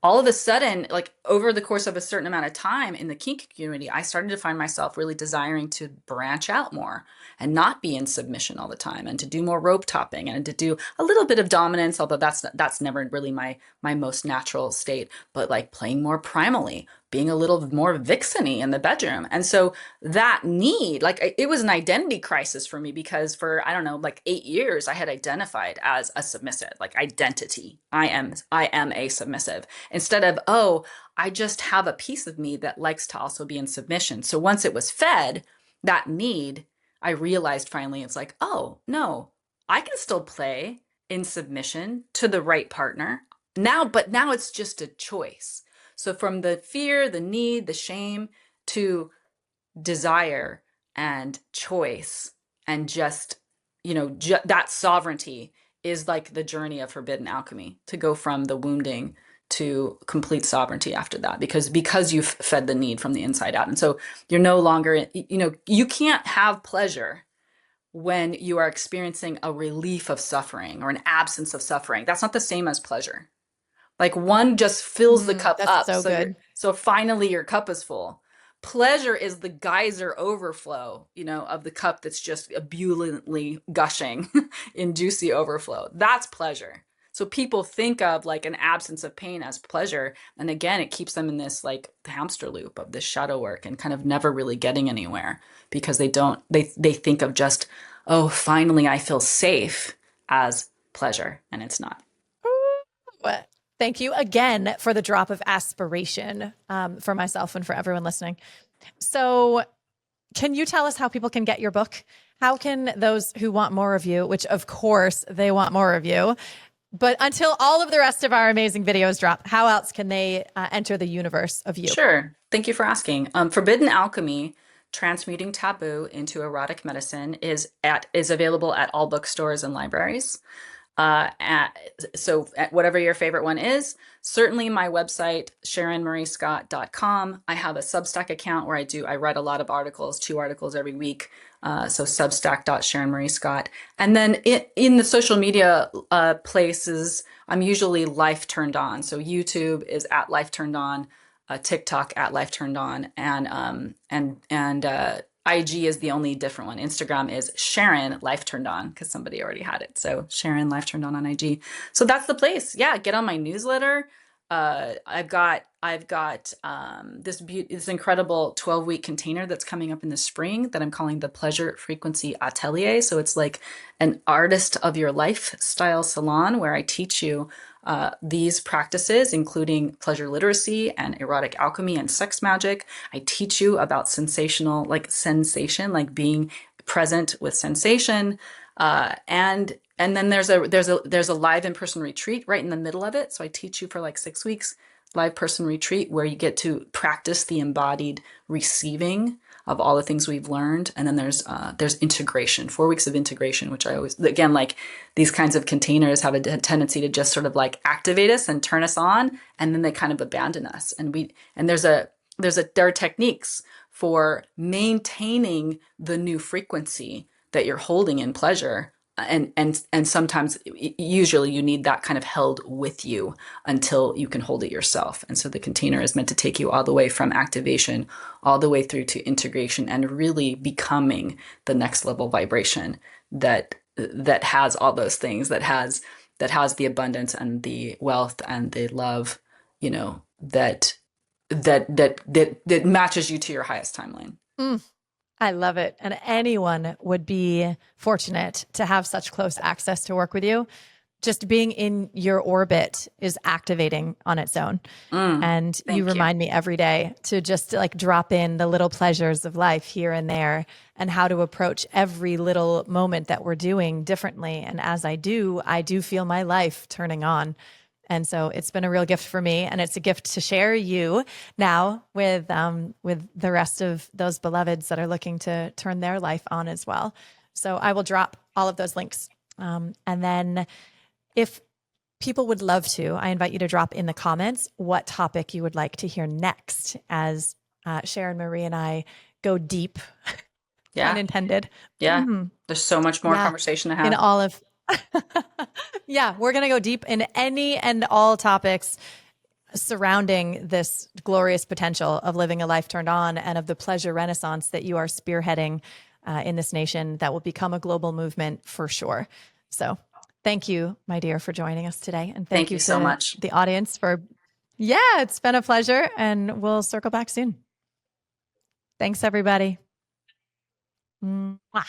all of a sudden, like over the course of a certain amount of time in the kink community, I started to find myself really desiring to branch out more and not be in submission all the time, and to do more rope topping and to do a little bit of dominance, although that's never really my most natural state, but like playing more primally, being a little more vixeny in the bedroom. And so that need, like it was an identity crisis for me, because for, I don't know, like 8 years, I had identified as a submissive, like identity. I am a submissive, instead of, oh, I just have a piece of me that likes to also be in submission. So once it was fed, that need, I realized finally, it's like, oh, no, I can still play in submission to the right partner now, but now it's just a choice. So from the fear, the need, the shame, to desire and choice, and just, that sovereignty is like the journey of forbidden alchemy, to go from the wounding to complete sovereignty after that, because you've fed the need from the inside out. And so you're no longer, you can't have pleasure when you are experiencing a relief of suffering or an absence of suffering. That's not the same as pleasure. Like one just fills the cup That's up. so good. So finally your cup is full. Pleasure is the geyser overflow, of the cup that's just ebulliently gushing in juicy overflow. That's pleasure. So people think of like an absence of pain as pleasure. And again, it keeps them in this like hamster loop of this shadow work and kind of never really getting anywhere, because they think of just, oh, finally I feel safe as pleasure, and it's not. What? Thank you again for the drop of aspiration, for myself and for everyone listening. So can you tell us how people can get your book? How can those who want more of you, which of course they want more of you, but until all of the rest of our amazing videos drop, how else can they enter the universe of you? Sure. Thank you for asking. Forbidden Alchemy, Transmuting Taboo into Erotic Medicine is available at all bookstores and libraries. So at whatever your favorite one is. Certainly my website, SharonMarieScott.com. I have a Substack account where I write a lot of articles, 2 articles every week. So Substack.SharonMarieScott. And then in the social media places, I'm usually Life Turned On. So YouTube is at Life Turned On, TikTok at Life Turned On, and IG is the only different one. Instagram is Sharon Life Turned On, because somebody already had it. So Sharon Life Turned On IG. So that's the place. Yeah, get on my newsletter. I've got this incredible 12-week container that's coming up in the spring that I'm calling the Pleasure Frequency Atelier. So it's like an artist of your lifestyle salon where I teach you these practices, including pleasure literacy and erotic alchemy and sex magic. I teach you about sensational, like sensation, like being present with sensation, and then there's a live in-person retreat right in the middle of it. So I teach you for like 6 weeks live person retreat where you get to practice the embodied receiving of all the things we've learned. And then there's integration, 4 weeks of integration, which I always, again, like these kinds of containers have a tendency to just sort of like activate us and turn us on, and then they kind of abandon us. And there are techniques for maintaining the new frequency that you're holding in pleasure. And sometimes, usually you need that kind of held with you until you can hold it yourself. And so the container is meant to take you all the way from activation, all the way through to integration, and really becoming the next level vibration that that has all those things, that has the abundance and the wealth and the love, that that matches you to your highest timeline. Mm, I love it. And anyone would be fortunate to have such close access to work with you. Just being in your orbit is activating on its own. And you Thank you. remind me every day to just like drop in the little pleasures of life here and there and how to approach every little moment that we're doing differently. And as I do feel my life turning on. And so it's been a real gift for me, and it's a gift to share you now with the rest of those beloveds that are looking to turn their life on as well. So I will drop all of those links. And then if people would love to, I invite you to drop in the comments what topic you would like to hear next as Sharon Marie and I go deep, pun Yeah. intended. Yeah. Mhm. There's so much more Yeah. conversation to In have. all of, yeah, we're going to go deep in any and all topics surrounding this glorious potential of living a life turned on and of the pleasure renaissance that you are spearheading in this nation that will become a global movement for sure. So thank you, my dear, for joining us today. And thank Thank you you so to much. the audience for, yeah, it's been a pleasure. And we'll circle back soon. Thanks, everybody. Mwah.